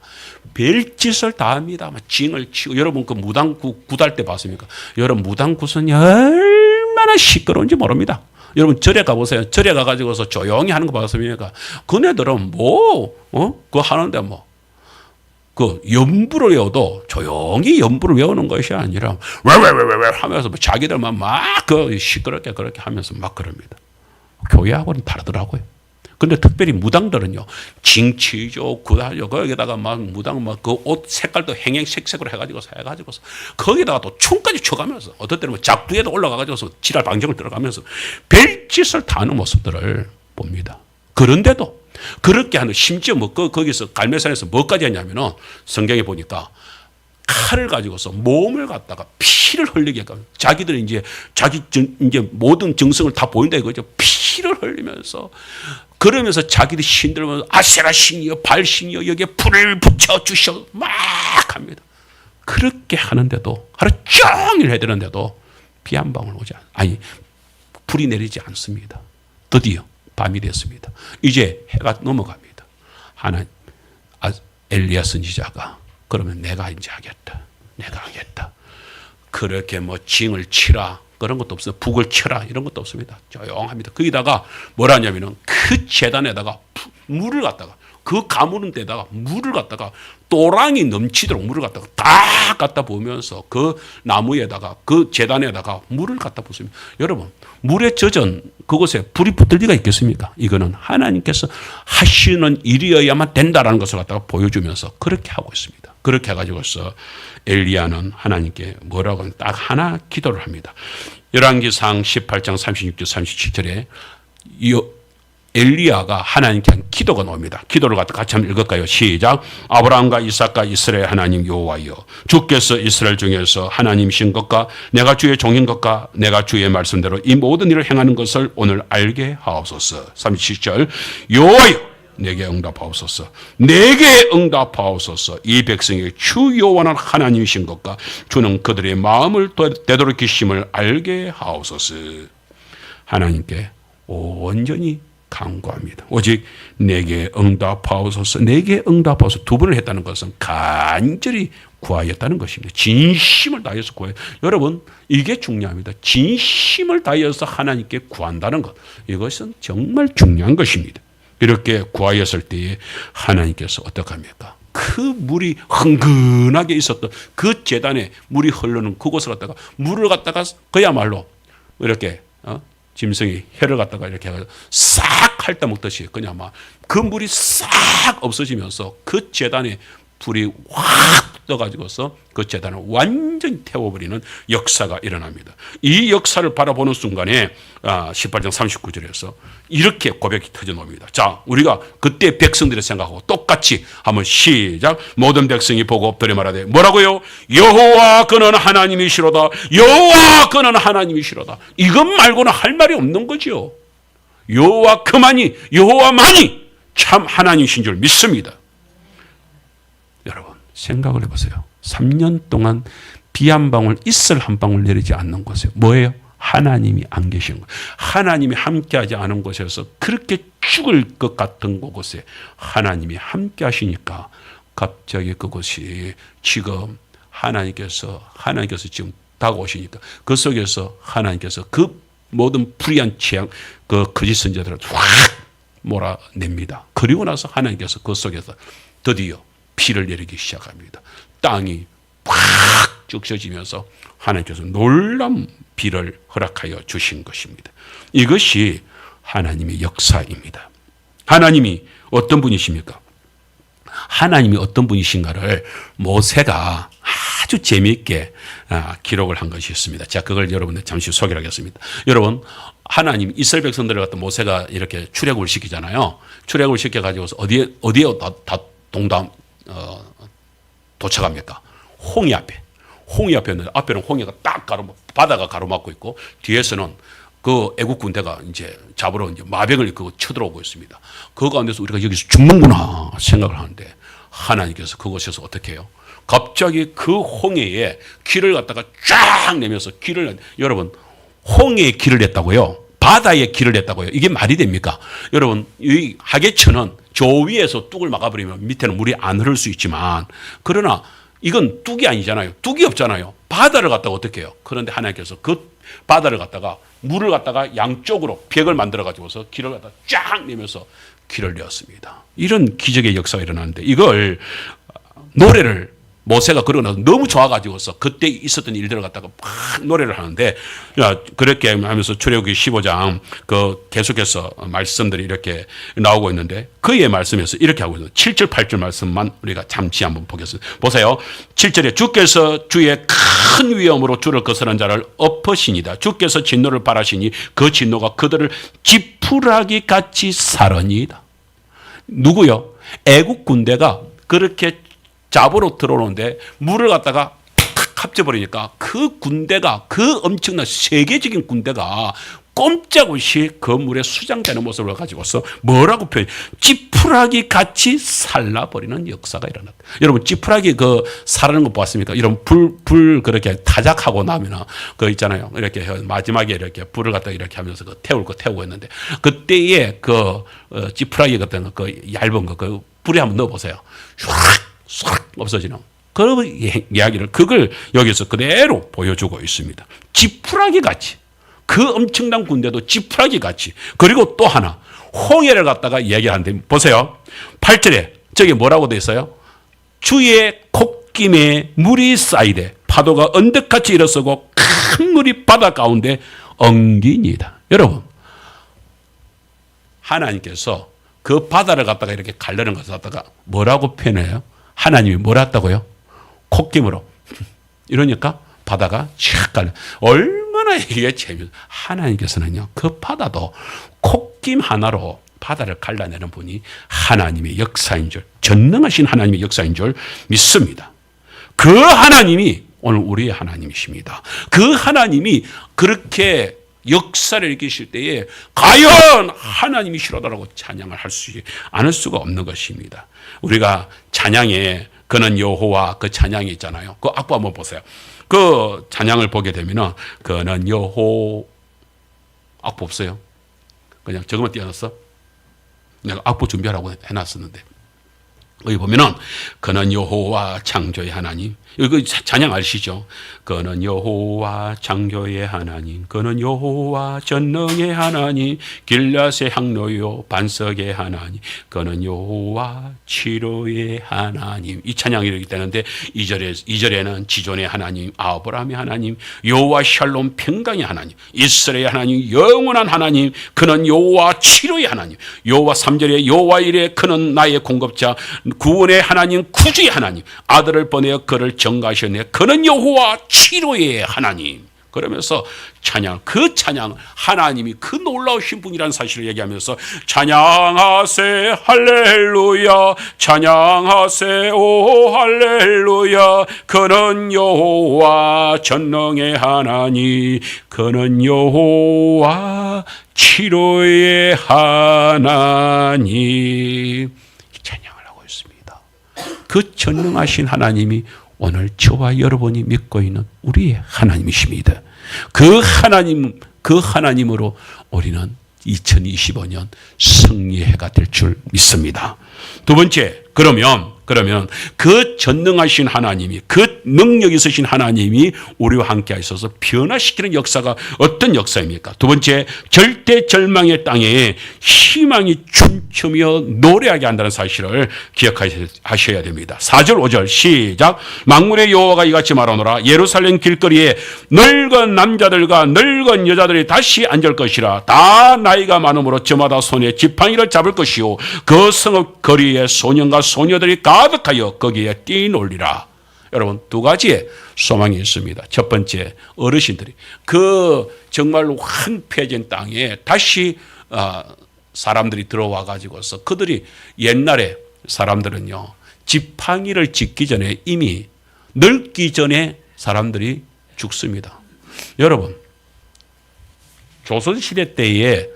별짓을 다 합니다. 징을 치고, 여러분 그 무당구 굿할 때 봤습니까? 여러분 무당굿은 얼마나 시끄러운지 모릅니다. 여러분 절에 가보세요. 절에 가가지고서 조용히 하는 거 봤습니까? 그네들은 그거 하는데 그 연부를 외워도 조용히 연부를 외우는 것이 아니라 왜 하면서 자기들만 막 시끄럽게 그렇게 하면서 막 그럽니다. 교회하고는 다르더라고요. 근데 특별히 무당들은요, 징치죠, 구다죠, 거기다가 막 무당 그 옷 색깔도 행색색으로 해가지고서 거기다가 또 춤까지 춰가면서 어떨 때는 작두에도 올라가가지고서 지랄 방정을 들어가면서 별짓을 다 하는 모습들을 봅니다. 그런데도 그렇게 하는, 심지어 거기서 갈멜산에서 뭐까지 했냐면은 성경에 보니까 칼을 가지고서 몸을 갖다가 피를 흘리게 하고, 자기들이 이제 모든 정성을 다 보인다 이거죠. 피를 흘리면서, 그러면서 자기들 신들면 아세라 신이여 발 신이여 여기에 불을 붙여 주셔 막 합니다. 그렇게 하는데도, 하루 종일 해드는데도 비 한 방울 불이 내리지 않습니다. 드디어 밤이 됐습니다. 이제 해가 넘어갑니다. 엘리야 선지자가 그러면 내가 이제 하겠다. 그렇게 징을 치라 그런 것도 없어요. 북을 쳐라 이런 것도 없습니다. 조용합니다. 거기다가 뭐라 하냐면은 그 재단에다가 물을 갖다가, 그 가무는 데다가 물을 갖다가 또랑이 넘치도록 물을 갖다가 다 갖다 부으면서 그 나무에다가 그 재단에다가 물을 갖다 붓습니다. 여러분, 물에 젖은 그곳에 불이 붙을 리가 있겠습니까? 이거는 하나님께서 하시는 일이어야만 된다라는 것을 갖다가 보여주면서 그렇게 하고 있습니다. 그렇게 해가지고서 엘리야는 하나님께 뭐라고 하면 딱 하나 기도를 합니다. 열왕기상 18장 36절 37절에 엘리야가 하나님께 한 기도가 나옵니다. 기도를 갖다 같이 한번 읽을까요? 시작. 아브라함과 이삭과 이스라엘 하나님 여호와여, 주께서 이스라엘 중에서 하나님이신 것과 내가 주의 종인 것과 내가 주의 말씀대로 이 모든 일을 행하는 것을 오늘 알게 하옵소서. 37절. 여호와여, 내게 응답하옵소서. 내게 응답하옵소서. 이 백성의 주 여호와는 하나님이신 것과 주는 그들의 마음을 되돌이키심을 알게 하옵소서. 하나님께 온전히 간구합니다. 오직 내게 응답하옵소서, 내게 응답하옵소서. 두 번을 했다는 것은 간절히 구하였다는 것입니다. 진심을 다해서 구해요. 여러분, 이게 중요합니다. 진심을 다해서 하나님께 구한다는 것, 이것은 정말 중요한 것입니다. 이렇게 구하였을 때에 하나님께서 어떻게 합니까? 그 물이 흥건하게 있었던 그 재단에 물이 흐르는 그곳을 갖다가 물을 갖다가 그야말로 이렇게 짐승이 혀를 갖다가 이렇게 해가지고 싹 핥아 먹듯이 그냥 막 그 물이 싹 없어지면서 그 재단에 불이 확 떠가지고서 그 재단을 완전히 태워버리는 역사가 일어납니다. 이 역사를 바라보는 순간에 18장 39절에서 이렇게 고백이 터져나옵니다. 자, 우리가 그때 백성들을 생각하고 똑같이 한번 시작. 모든 백성이 보고 엎드려 말하되 뭐라고요? 여호와 그는 하나님이시로다. 여호와 그는 하나님이시로다. 이것 말고는 할 말이 없는 거죠. 여호와만이 참 하나님이신 줄 믿습니다. 여러분, 생각을 해보세요. 3년 동안 비 한 방울, 이슬 한 방울 내리지 않는 곳에 뭐예요? 하나님이 안 계신 거예요. 하나님이 함께하지 않은 곳에서 그렇게 죽을 것 같은 곳에 하나님이 함께 하시니까 갑자기 그곳이 지금 하나님께서 지금 다가오시니까 그 속에서 하나님께서 그 모든 불의한 취향, 그 거짓 선지자들을 확 몰아냅니다. 그리고 나서 하나님께서 그 속에서 드디어 비를 내리기 시작합니다. 땅이 팍 적셔지면서 하나님께서 놀라운 비를 허락하여 주신 것입니다. 이것이 하나님의 역사입니다. 하나님이 어떤 분이십니까? 하나님이 어떤 분이신가를 모세가 아주 재미있게 기록을 한 것이 있습니다. 제가 그걸 여러분들 잠시 소개를 하겠습니다. 여러분, 하나님 이스라엘 백성들을 갖다 모세가 이렇게 출애굽을 시키잖아요. 출애굽을 시켜가지고서 어디에 동담 도착합니까? 홍해 앞에. 홍해 앞에는 앞에는 홍해가 딱 바다가 가로막고 있고 뒤에서는 그 애국 군대가 이제 잡으러 이제 마병을 그거 쳐들어오고 있습니다. 그 가운데서 우리가 여기서 죽는구나 생각을 하는데 하나님께서 그곳에서 어떻게 해요? 갑자기 그 홍해에 길을 갖다가 쫙 내면서 여러분 홍해에 길을 냈다고요? 바다에 길을 냈다고요? 이게 말이 됩니까? 여러분 이 하계천은 저 위에서 뚝을 막아버리면 밑에는 물이 안 흐를 수 있지만 그러나 이건 뚝이 아니잖아요. 뚝이 없잖아요. 바다를 갖다가 어떻게 해요? 그런데 하나님께서 그 바다를 갖다가 물을 갖다가 양쪽으로 벽을 만들어 가지고서 길을 갖다가 쫙 내면서 길을 내었습니다. 이런 기적의 역사가 일어나는데 이걸 노래를 모세가 그러고 나서 너무 좋아가지고서 그때 있었던 일들을 갖다가 막 노래를 하는데 그렇게 하면서 출애굽기 15장 그 계속해서 말씀들이 이렇게 나오고 있는데 그의 말씀에서 이렇게 하고 있는 7절 8절 말씀만 우리가 잠시 한번 보겠습니다. 보세요. 7절에 주께서 주의 큰 위엄으로 주를 거스른 자를 엎으시니다. 주께서 진노를 바라시니 그 진노가 그들을 지푸라기 같이 사르니이다. 누구요? 애국 군대가 그렇게 잡으러 들어오는데 물을 갖다가 탁 합쳐버리니까 그 군대가 그 엄청난 세계적인 군대가 꼼짝없이 그 물에 수장되는 모습을 가지고서 뭐라고 표현해? 지푸라기 같이 살라버리는 역사가 일어났다. 여러분 지푸라기 그 사라는 거 보았습니까? 이런 불 그렇게 타작하고 나면은 그 있잖아요. 이렇게 마지막에 이렇게 불을 갖다 이렇게 하면서 그 태우고 있는데 그때에 그 지푸라기 같은 그 얇은 거 그 불에 한번 넣어보세요. 싹 없어지는 그 이야기를 그걸 여기서 그대로 보여주고 있습니다. 지푸라기 같이 그 엄청난 군대도 지푸라기 같이 그리고 또 하나 홍해를 갖다가 얘기하는데 보세요. 8절에 저기 뭐라고 돼 있어요? 주의 콧김에 물이 쌓이되 파도가 언덕같이 일어서고 큰 물이 바다 가운데 엉기니이다. 여러분 하나님께서 그 바다를 갖다가 이렇게 가르는 것을 갖다가 뭐라고 표현해요? 하나님이 뭐라 했다고요? 콧김으로. 이러니까 바다가 쫙 갈려. 얼마나 이게 재밌어. 하나님께서는요, 그 바다도 콧김 하나로 바다를 갈라내는 분이 하나님의 역사인 줄, 전능하신 하나님의 역사인 줄 믿습니다. 그 하나님이 오늘 우리의 하나님이십니다. 그 하나님이 그렇게 역사를 일으키실 때에 과연 하나님이 싫어하라고 찬양을 할 수 않을 수가 없는 것입니다. 우리가 찬양에 그는 여호와 그 찬양이 있잖아요. 그 악보 한번 보세요. 그 찬양을 보게 되면은 그는 여호 악보 없어요. 그냥 저것만 띄워놨어. 내가 악보 준비하라고 해놨었는데 여기 보면은 그는 여호와 창조의 하나님. 이거 찬양 아시죠? 그는 여호와 창조의 하나님, 그는 여호와 전능의 하나님, 길앗의 향로요 반석의 하나님, 그는 여호와 치료의 하나님. 이 찬양이 이렇게 되는데 2절에는 지존의 하나님, 아브라함의 하나님, 여호와 샬롬 평강의 하나님, 이스라엘의 하나님, 영원한 하나님, 그는 여호와 치료의 하나님. 여호와 3절에 여호와 이레 그는 나의 공급자, 구원의 하나님, 구주의 하나님, 아들을 보내어 그를 정가하셨네. 그는 여호와 치료의 하나님. 그러면서 그 찬양 하나님이 그 놀라우신 분이라는 사실을 얘기하면서 찬양하세 할렐루야, 찬양하세 오 할렐루야, 그는 여호와 전능의 하나님, 그는 여호와 치료의 하나님. 찬양을 하고 있습니다. 그 전능하신 하나님이 오늘 저와 여러분이 믿고 있는 우리의 하나님이십니다. 그 하나님으로 우리는 2025년 승리의 해가 될 줄 믿습니다. 두 번째, 그러면 그 전능하신 하나님이, 그 능력 있으신 하나님이 우리와 함께 하셔서 변화시키는 역사가 어떤 역사입니까? 두 번째, 절대 절망의 땅에 희망이 춤추며 노래하게 한다는 사실을 기억하셔야 됩니다. 4절 5절 시작. 만군의 여호와가 이같이 말하노라. 예루살렘 길거리에 늙은 남자들과 늙은 여자들이 다시 앉을 것이라. 다 나이가 많으므로 저마다 손에 지팡이를 잡을 것이요, 그 성읍 거리에 소년과 소녀들이 가득하여 거기에 뛰놀리라. 여러분, 두 가지의 소망이 있습니다. 첫 번째, 어르신들이 그 정말로 황폐해진 땅에 다시 사람들이 들어와 가지고서 그들이 옛날에 사람들은요 지팡이를 짚기 전에 이미 늙기 전에 사람들이 죽습니다. 여러분, 조선시대 때에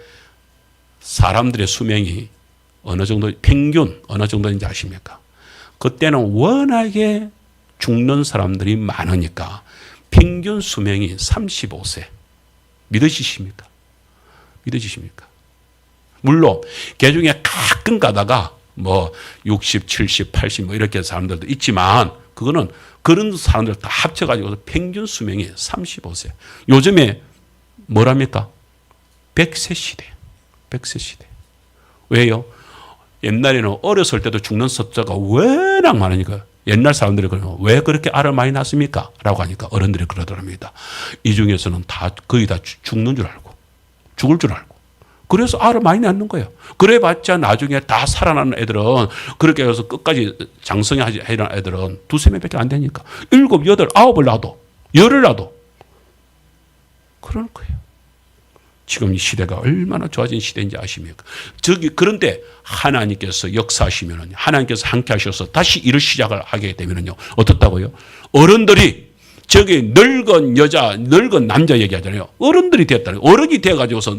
사람들의 수명이 어느 정도, 평균 어느 정도인지 아십니까? 그때는 워낙에 죽는 사람들이 많으니까 평균 수명이 35세. 믿으시십니까? 믿으시십니까? 물론 개중에 가끔 가다가 뭐 60, 70, 80 뭐 이렇게 사람들도 있지만 그거는 그런 사람들 다 합쳐가지고 평균 수명이 35세. 요즘에 뭐랍니까? 100세 시대. 100세 시대. 왜요? 옛날에는 어렸을 때도 죽는 숫자가 워낙 많으니까 옛날 사람들이 그러면 왜 그렇게 알을 많이 낳습니까? 라고 하니까 어른들이 그러더랍니다. 이 중에서는 다 거의 다 죽는 줄 알고 죽을 줄 알고 그래서 알을 많이 낳는 거예요. 그래봤자 나중에 다 살아나는 애들은 그렇게 해서 끝까지 장성하는 애들은 두세 명밖에 안 되니까 7, 8, 9을 낳아도 10을 낳아도 그러는 거예요. 지금 이 시대가 얼마나 좋아진 시대인지 아십니까? 그런데 하나님께서 역사하시면은 하나님께서 함께 하셔서 다시 일을 시작을 하게 되면은요. 어떻다고요? 어른들이 저기 늙은 여자, 늙은 남자 얘기하잖아요. 어른들이 됐다는 거예요. 어른이 돼가지고서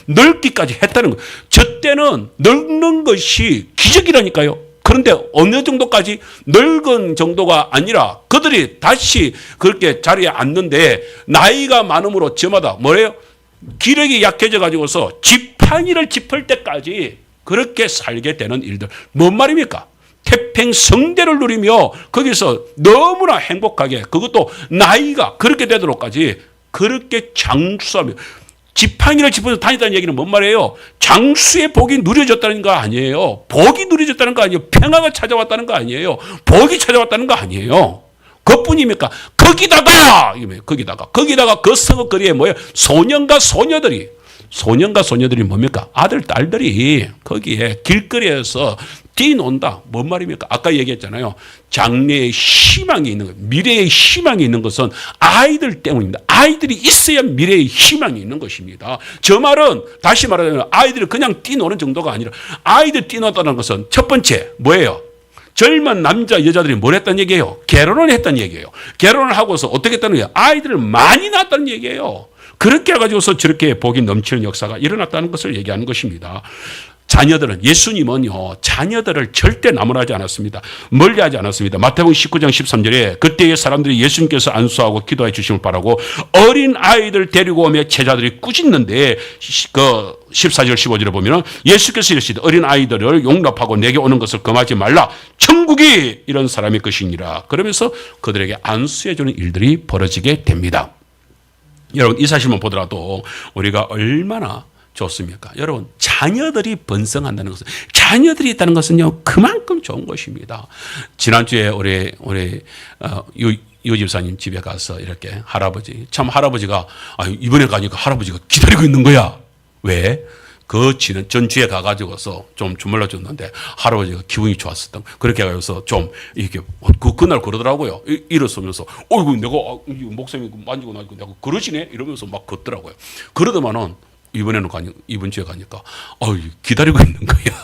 늙기까지 했다는 거예요. 저 때는 늙는 것이 기적이라니까요. 그런데 어느 정도까지 늙은 정도가 아니라 그들이 다시 그렇게 자리에 앉는데 나이가 많음으로 저마다 뭐래요? 기력이 약해져 가지고서 지팡이를 짚을 때까지 그렇게 살게 되는 일들. 뭔 말입니까? 태평성대를 누리며 거기서 너무나 행복하게 그것도 나이가 그렇게 되도록까지 그렇게 장수하며 지팡이를 짚어서 다니다는 얘기는 뭔 말이에요? 장수의 복이 누려졌다는 거 아니에요. 복이 누려졌다는 거 아니에요. 평화가 찾아왔다는 거 아니에요. 복이 찾아왔다는 거 아니에요. 그뿐입니까? 거기다가 그 서거거리에 뭐예요? 소년과 소녀들이 뭡니까? 아들, 딸들이 거기에 길거리에서 뛰논다. 뭔 말입니까? 아까 얘기했잖아요. 장래의 희망이 있는 것, 미래의 희망이 있는 것은 아이들 때문입니다. 아이들이 있어야 미래의 희망이 있는 것입니다. 저 말은 다시 말하자면 아이들이 그냥 뛰노는 정도가 아니라 아이들 뛰노다는 것은 첫 번째 뭐예요? 젊은 남자, 여자들이 뭘 했다는 얘기예요? 결혼을 했다는 얘기예요. 결혼을 하고서 어떻게 했다는 얘기예요? 아이들을 많이 낳았다는 얘기예요. 그렇게 해가지고서 저렇게 복이 넘치는 역사가 일어났다는 것을 얘기하는 것입니다. 자녀들은, 예수님은요, 자녀들을 절대 나무라지 않았습니다. 멀리하지 않았습니다. 마태복음 19장 13절에 그때의 사람들이 예수님께서 안수하고 기도해 주심을 바라고 어린 아이들 데리고 오며 제자들이 꾸짖는데 그 14절 15절에 보면 예수께서 이르시되 어린 아이들을 용납하고 내게 오는 것을 금하지 말라. 천국이 이런 사람의 것이니라. 그러면서 그들에게 안수해 주는 일들이 벌어지게 됩니다. 여러분 이 사실만 보더라도 우리가 얼마나 좋습니까? 여러분 자녀들이 번성한다는 것은 자녀들이 있다는 것은요 그만큼 좋은 것입니다. 지난주에 우리 유 집사님 집에 가서 이렇게 할아버지가 이번에 가니까 할아버지가 기다리고 있는 거야. 왜? 그 전주에 가가지고서 좀 주물러 줬는데 할아버지가 기분이 좋았었던 그렇게 해서 좀 이렇게 그날 그러더라고요. 일어서면서 어이구 내가 목사님 만지고 나니까 내가 그러시네 이러면서 막 걷더라고요. 그러더만은 이번 주에 가니까 기다리고 있는 거야.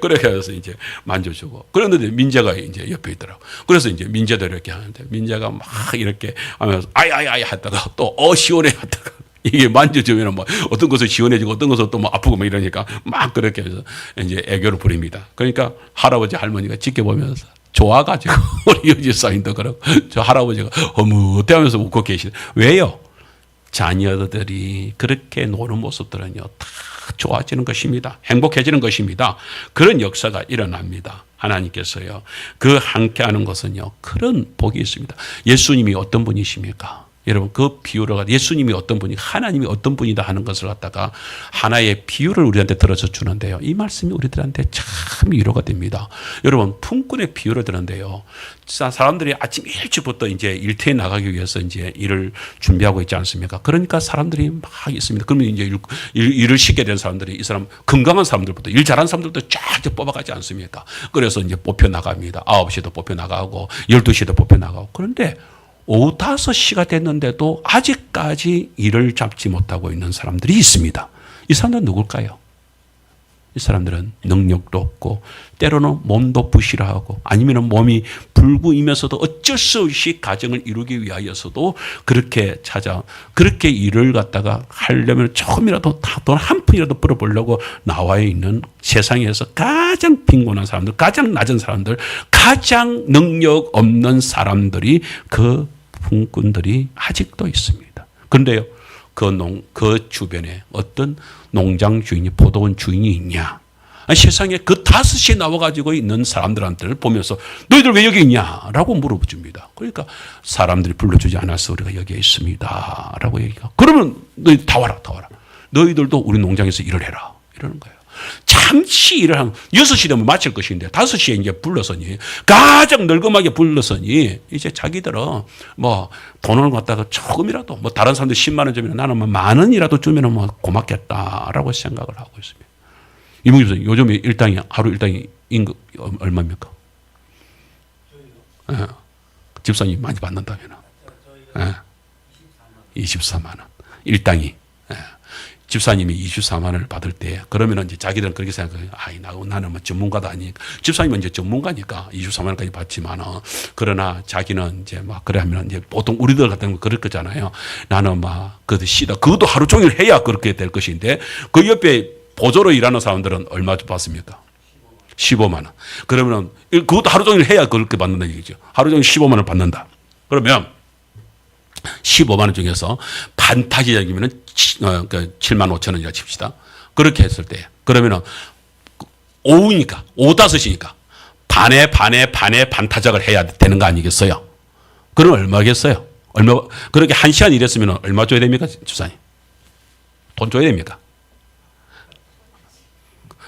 그렇게 해서 이제 만져주고 그랬는데 민재가 이제 옆에 있더라고. 그래서 이제 민재도 이렇게 하는데 민재가 막 이렇게 하면서 아이 하다가 또 시원해 하다가 이게 만져주면 뭐 어떤 것은 시원해지고 어떤 것은 또 뭐 아프고 뭐 이러니까 막 그렇게 해서 이제 애교를 부립니다. 그러니까 할아버지 할머니가 지켜보면서 좋아가지고 우리 여집사님도 그러고 저 할아버지가 어머 하면서 웃고 계시네. 왜요? 자녀들이 그렇게 노는 모습들은요 다 좋아지는 것입니다. 행복해지는 것입니다. 그런 역사가 일어납니다. 하나님께서요 그 함께하는 것은요 그런 복이 있습니다. 예수님이 어떤 분이십니까? 여러분 그 비유를 예수님이 어떤 분이 하나님이 어떤 분이다 하는 것을 갖다가 하나의 비유를 우리한테 들어서 주는데요. 이 말씀이 우리들한테 참 위로가 됩니다. 여러분 품꾼의 비유를 드는데요. 사람들이 아침 일찍부터 이제 일터에 나가기 위해서 이제 일을 준비하고 있지 않습니까? 그러니까 사람들이 막 있습니다. 그러면 이제 일을 시게 된 사람들이 이 사람 건강한 사람들부터 일 잘하는 사람들도 쫙 뽑아가지 않습니까? 그래서 이제 뽑혀 나갑니다. 9시도 뽑혀 나가고 12시도 뽑혀 나가고 그런데 오후 5시가 됐는데도 아직까지 일을 잡지 못하고 있는 사람들이 있습니다. 이 사람들은 누굴까요? 이 사람들은 능력도 없고 때로는 몸도 부실하고 아니면 몸이 불구이면서도 어쩔 수 없이 가정을 이루기 위하여서도 그렇게 일을 갖다가 하려면 조금이라도 돈 한 푼이라도 벌어보려고 나와 있는 세상에서 가장 빈곤한 사람들, 가장 낮은 사람들, 가장 능력 없는 사람들이 그 분꾼들이 아직도 있습니다. 그런데요, 그 주변에 어떤 농장 주인이, 포도원 주인이 있냐? 세상에 그 5시에 나와가지고 있는 사람들한테를 보면서 너희들 왜 여기 있냐라고 물어줍니다. 그러니까 사람들이 불러주지 않아서 우리가 여기에 있습니다. 라고 얘기가. 그러면 너희 다 와라. 너희들도 우리 농장에서 일을 해라. 이러는 거예요. 잠시 일을 하면 6시 되면 마칠 것인데 5시에 이제 불렀으니, 가장 널끔하게 불렀으니 이제 자기들은 뭐 돈을 갖다가 조금이라도 뭐 다른 사람들 10만 원 주면 나는 뭐 10,000원이라도 주면 뭐 고맙겠다라고 생각을 하고 있습니다. 이봉규 선생님, 요즘에 하루 일당이 임금 얼마입니까? 예. 집사님 많이 받는다면 24만 원. 일당이. 예. 집사님이 24만 원을 받을 때, 그러면 이제 자기들은 그렇게 생각해요. 나는 뭐 전문가도 아니니까. 집사님은 이제 전문가니까 24만 원까지 받지만, 그러나 자기는 이제 막 그래 하면 이제 보통 우리들 같은 거 그럴 거잖아요. 나는 막 그것도 하루 종일 해야 그렇게 될 것인데, 그 옆에 보조로 일하는 사람들은 얼마 받습니까? 15만 원. 그러면 그것도 하루 종일 해야 그렇게 받는다 얘기죠. 하루 종일 15만 원을 받는다. 그러면 15만 원 중에서 반타기적이면 7만 5천 원이라 칩시다. 그렇게 했을 때, 그러면은 오후니까, 오후 5시니까 반에 반타작을 해야 되는 거 아니겠어요? 그럼 얼마겠어요? 그렇게 1시간 일했으면 얼마 줘야 됩니까, 집사님? 돈 줘야 됩니까?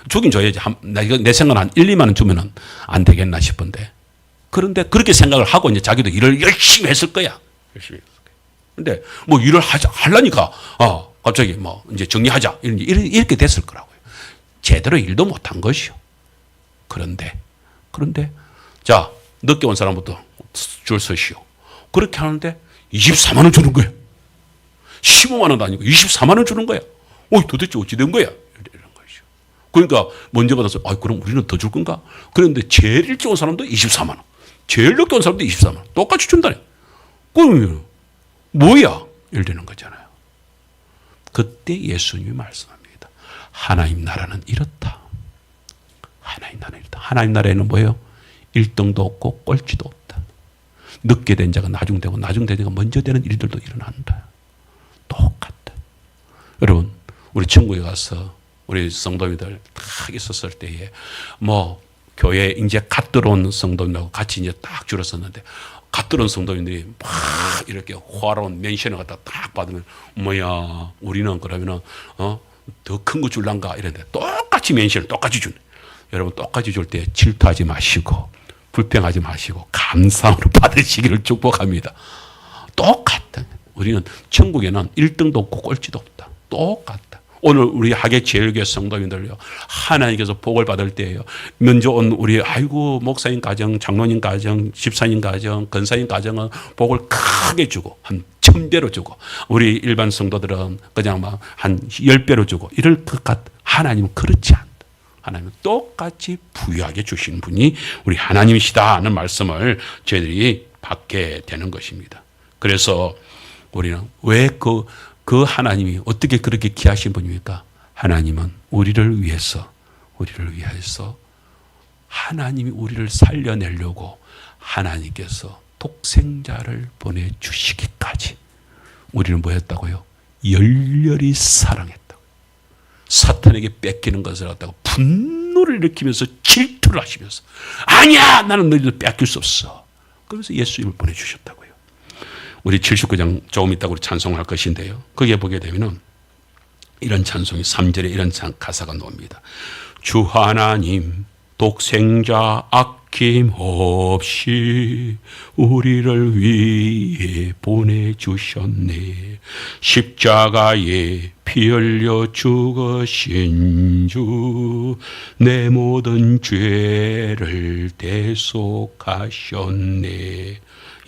주긴 줘야지. 내 생각은 한 1, 2만 원 주면은 안 되겠나 싶은데. 그런데 그렇게 생각을 하고 이제 자기도 일을 열심히 했을 거야. 근데 뭐 일을 하려니까, 갑자기 뭐 이제 정리하자. 이렇게 됐을 거라고요. 제대로 일도 못한 것이요. 그런데, 자, 늦게 온 사람부터 줄 서시오. 그렇게 하는데 24만 원 주는 거예요. 15만 원도 아니고 24만 원 주는 거야. 도대체 어찌 된 거야? 그러니까 먼저 받아서 그럼 우리는 더 줄 건가? 그런데 제일 일찍 온 사람도 24만 원, 제일 늦게 온 사람도 24만 원 똑같이 준다네. 그러면 뭐야? 이러는 거잖아요. 그때 예수님이 말씀합니다. 하나님 나라는 이렇다. 하나님 나라에는 뭐예요? 1등도 없고 꼴찌도 없다. 늦게 된 자가 나중되고 나중된 자가 먼저 되는 일들도 일어난다. 똑같다. 여러분, 우리 천국에 가서 우리 성도님들 딱 있었을 때에 뭐 교회에 이제 갓 들어온 성도님하고 같이 이제 딱 줄었었는데, 갓 들어온 성도님들이 막 이렇게 호화로운 멘션을 갖다 딱 받으면 뭐야, 우리는 그러면은 더 큰 거 줄란가 이랬는데 똑같이 멘션을 똑같이 주네. 여러분, 똑같이 줄 때 질투하지 마시고 불평하지 마시고 감사함으로 받으시기를 축복합니다. 똑같다. 우리는 천국에는 1등도 없고 꼴찌도 없다. 똑같다. 오늘 우리 하계제일교회 성도님들요, 하나님께서 복을 받을 때예요. 먼저 온 우리 목사님 가정, 장로님 가정, 집사님 가정, 권사님 가정은 복을 크게 주고 한 1000배로 주고, 우리 일반 성도들은 그냥 막 한 10배로 주고 이럴 것 같. 하나님은 그렇지 않다. 하나님은 똑같이 부유하게 주신 분이 우리 하나님이시다 하는 말씀을 저희들이 받게 되는 것입니다. 그래서 우리는 왜 그 하나님이 어떻게 그렇게 귀하신 분입니까? 하나님은 우리를 위하여서 하나님이 우리를 살려내려고 하나님께서 독생자를 보내주시기까지 우리는 뭐였다고요? 열렬히 사랑했다고. 사탄에게 뺏기는 것을 갖다가 분노를 일으키면서 질투를 하시면서, 아니야, 나는 너희들 뺏길 수 없어. 그래서 예수님을 보내주셨다고요. 우리 79장 조금 있다가 우리 찬송할 것인데요, 거기에 보게 되면은 이런 찬송이 3절에 이런 가사가 나옵니다. 주 하나님 독생자 아낌없이 우리를 위해 보내주셨네. 십자가에 피 흘려 죽으신 주 내 모든 죄를 대속하셨네.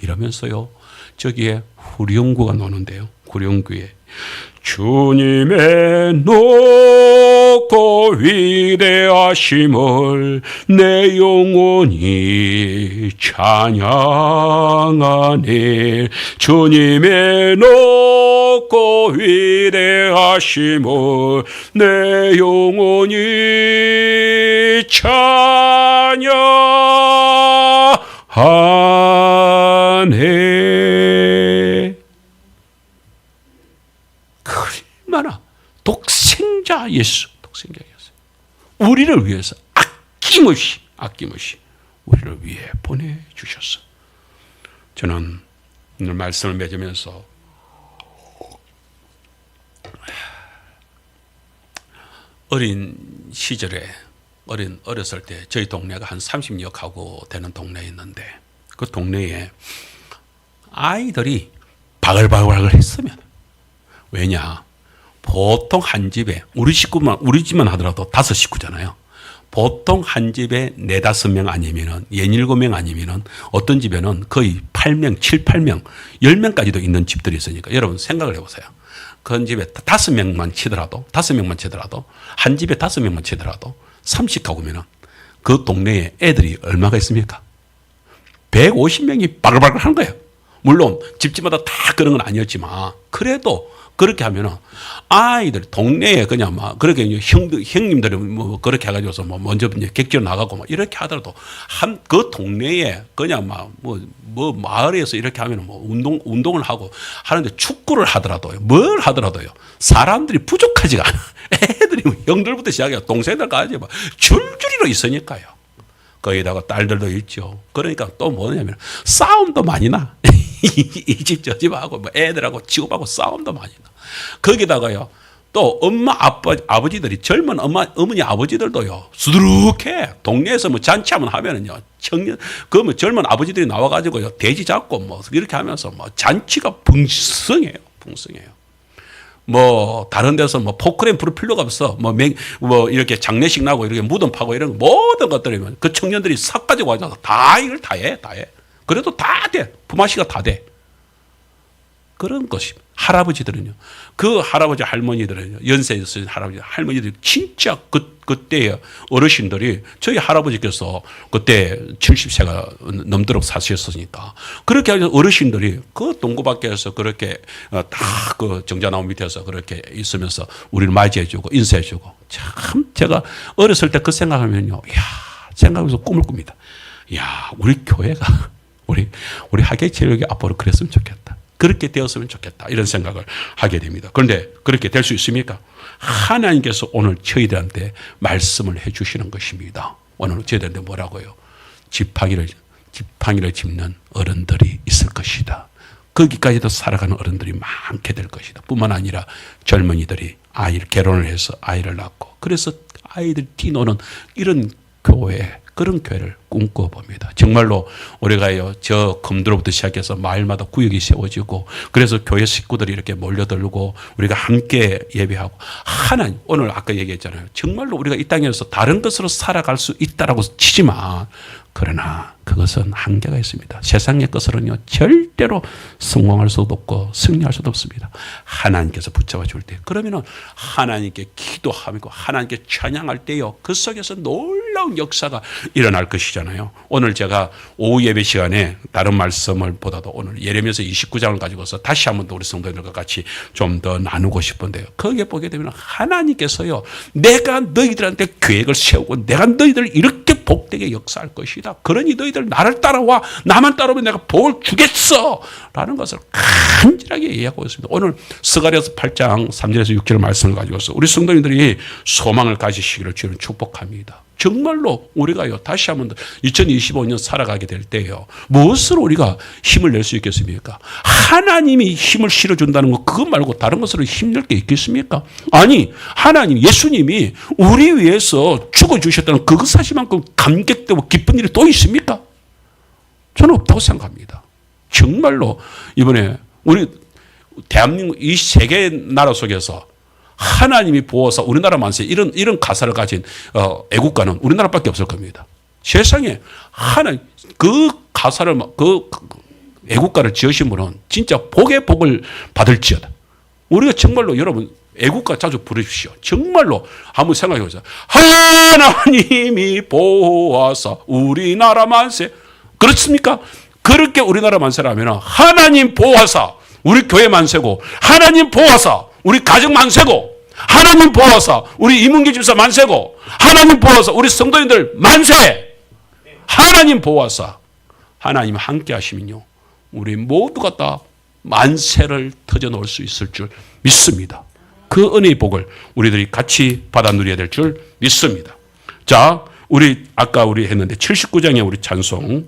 이러면서요, 저기에 후령구가 나오는데요, 후령구에 주님의 높고 위대하심을 내 영혼이 찬양하네. 주님의 높고 위대하심을 내 영혼이 찬양하네. 얼마나 독생자 예수, 우리를 위해서 아낌없이 우리를 위해 보내주셨어. 저는 오늘 말씀을 맺으면서 어린 시절에 어렸을 때 저희 동네가 한 30여 가구 되는 동네였는데 그 동네에 아이들이 바글바글 했으면, 왜냐, 보통 한 집에 우리 집만 하더라도 5식구잖아요. 보통 한 집에 4, 5명 아니면은 6, 7명 아니면은 어떤 집에는 거의 8명, 7, 8명, 10명까지도 있는 집들이 있으니까 여러분 생각을 해보세요. 그 집에 5명만 치더라도 한 집에 5명만 치더라도 30가구면은 그 동네에 애들이 얼마가 있습니까? 150명이 바글바글 한 거예요. 물론 집집마다 다 그런 건 아니었지만 그래도 그렇게 하면은 아이들 동네에 그냥 막 그렇게 형님들이 뭐 그렇게 해가지고서 뭐 먼저 객지로 나가고 막 이렇게 하더라도 그 동네에 그냥 막 뭐 마을에서 이렇게 하면은 뭐 운동을 하고 하는데 축구를 하더라도요, 뭘 하더라도요, 사람들이 부족하지가 않아. 애들이 형들부터 시작해서 동생들까지 막 줄줄이로 있으니까요. 거기다가 딸들도 있죠. 그러니까 또 뭐냐면 싸움도 많이 나. 이 집 저 집하고 뭐 애들하고 직업하고 싸움도 많이 나. 거기다가요 또 엄마 아버지들이 젊은 어머니 아버지들도요 수두룩해. 동네에서 뭐 잔치하면 하면은요 그 뭐 젊은 아버지들이 나와가지고요 돼지 잡고 뭐 이렇게 하면서 뭐 잔치가 풍성해요. 뭐 다른 데서 뭐 포크레인 부를 필요가 없어. 뭐 이렇게 장례식 나고 이렇게 무덤 파고 이런 모든 것들이면 그 청년들이 싹 가지고 와서 다 이걸 다 해. 그래도 다 돼. 품앗이가 다 돼. 그런 것이 할아버지들은요. 그 할아버지 할머니들은요. 연세 있으신 할아버지 할머니들이 진짜 그때의 어르신들이 저희 할아버지께서 그때 70세가 넘도록 사셨으니까 그렇게 해서 어르신들이 그 동구밖에서 그렇게 다 그 정자나무 밑에서 그렇게 있으면서 우리를 맞이해주고 인사해주고 참 제가 어렸을 때 그 생각하면요. 생각하면서 꿈을 꿉니다. 우리 교회가 우리 하계체력이 앞으로 그랬으면 좋겠다. 그렇게 되었으면 좋겠다. 이런 생각을 하게 됩니다. 그런데 그렇게 될 수 있습니까? 하나님께서 오늘 저희들한테 말씀을 해 주시는 것입니다. 오늘 저희들한테 뭐라고요? 지팡이를 짚는 어른들이 있을 것이다. 거기까지도 살아가는 어른들이 많게 될 것이다. 뿐만 아니라 젊은이들이 결혼을 해서 아이를 낳고 그래서 아이들 뛰노는 이런 교회, 그런 교회를 꿈꿔봅니다. 정말로 우리가요, 저 검도로부터 시작해서 마을마다 구역이 세워지고 그래서 교회 식구들이 이렇게 몰려들고 우리가 함께 예배하고 하나님, 오늘 아까 얘기했잖아요. 정말로 우리가 이 땅에서 다른 것으로 살아갈 수 있다라고 치지만 그러나 그것은 한계가 있습니다. 세상의 것으로는요 절대로 성공할 수도 없고 승리할 수도 없습니다. 하나님께서 붙잡아 줄 때, 그러면은 하나님께 기도하고 하나님께 찬양할 때요 그 속에서 놀라운 역사가 일어날 것이잖아요. 오늘 제가 오후 예배 시간에 다른 말씀을 보다도 오늘 예레미야서 29장을 가지고서 다시 한번 더 우리 성도들과 같이 좀 더 나누고 싶은데요. 거기에 보게 되면 하나님께서요 내가 너희들한테 계획을 세우고 내가 너희들을 이렇게 복되게 역사할 것이다. 그러니 너희들 나를 따라와. 나만 따라오면 내가 복을 주겠어. 라는 것을 간절하게 이야기하고 있습니다. 오늘 스가랴서 8장 3절에서 6절 말씀을 가지고서 우리 성도님들이 소망을 가지시기를 주는 축복합니다. 정말로 우리가요 다시 한번 더 2025년 살아가게 될 때요 무엇으로 우리가 힘을 낼 수 있겠습니까? 하나님이 힘을 실어준다는 것 그것 말고 다른 것으로 힘낼 게 있겠습니까? 아니 하나님 예수님이 우리 위해서 죽어주셨다는 그것 사실만큼 감격되고 기쁜 일이 또 있습니까? 저는 없다고 생각합니다. 정말로 이번에 우리 대한민국 이 세계 나라 속에서 하나님이 보호사 우리나라 만세 이런 가사를 가진 애국가는 우리나라밖에 없을 겁니다. 세상에 하나님 그 가사를 그 애국가를 지으신 분은 진짜 복의 복을 받을지어다. 우리가 정말로 여러분 애국가 자주 부르십시오. 정말로 한번 생각해 보세요. 하나님이 보호하사 우리나라 만세. 그렇습니까? 그렇게 우리나라 만세라면 하나님 보호하사 우리 교회 만세고, 하나님 보호하사 우리 가정 만세고, 하나님 보호하사 우리 이문기 집사 만세고, 하나님 보호하사 우리 성도님들 만세. 하나님 보호하사 하나님 함께 하시면요, 우리 모두가 다 만세를 터져 놓을 수 있을 줄 믿습니다. 그 은혜의 복을 우리들이 같이 받아 누려야 될 줄 믿습니다. 자, 우리 아까 우리 했는데 79장의 우리 찬송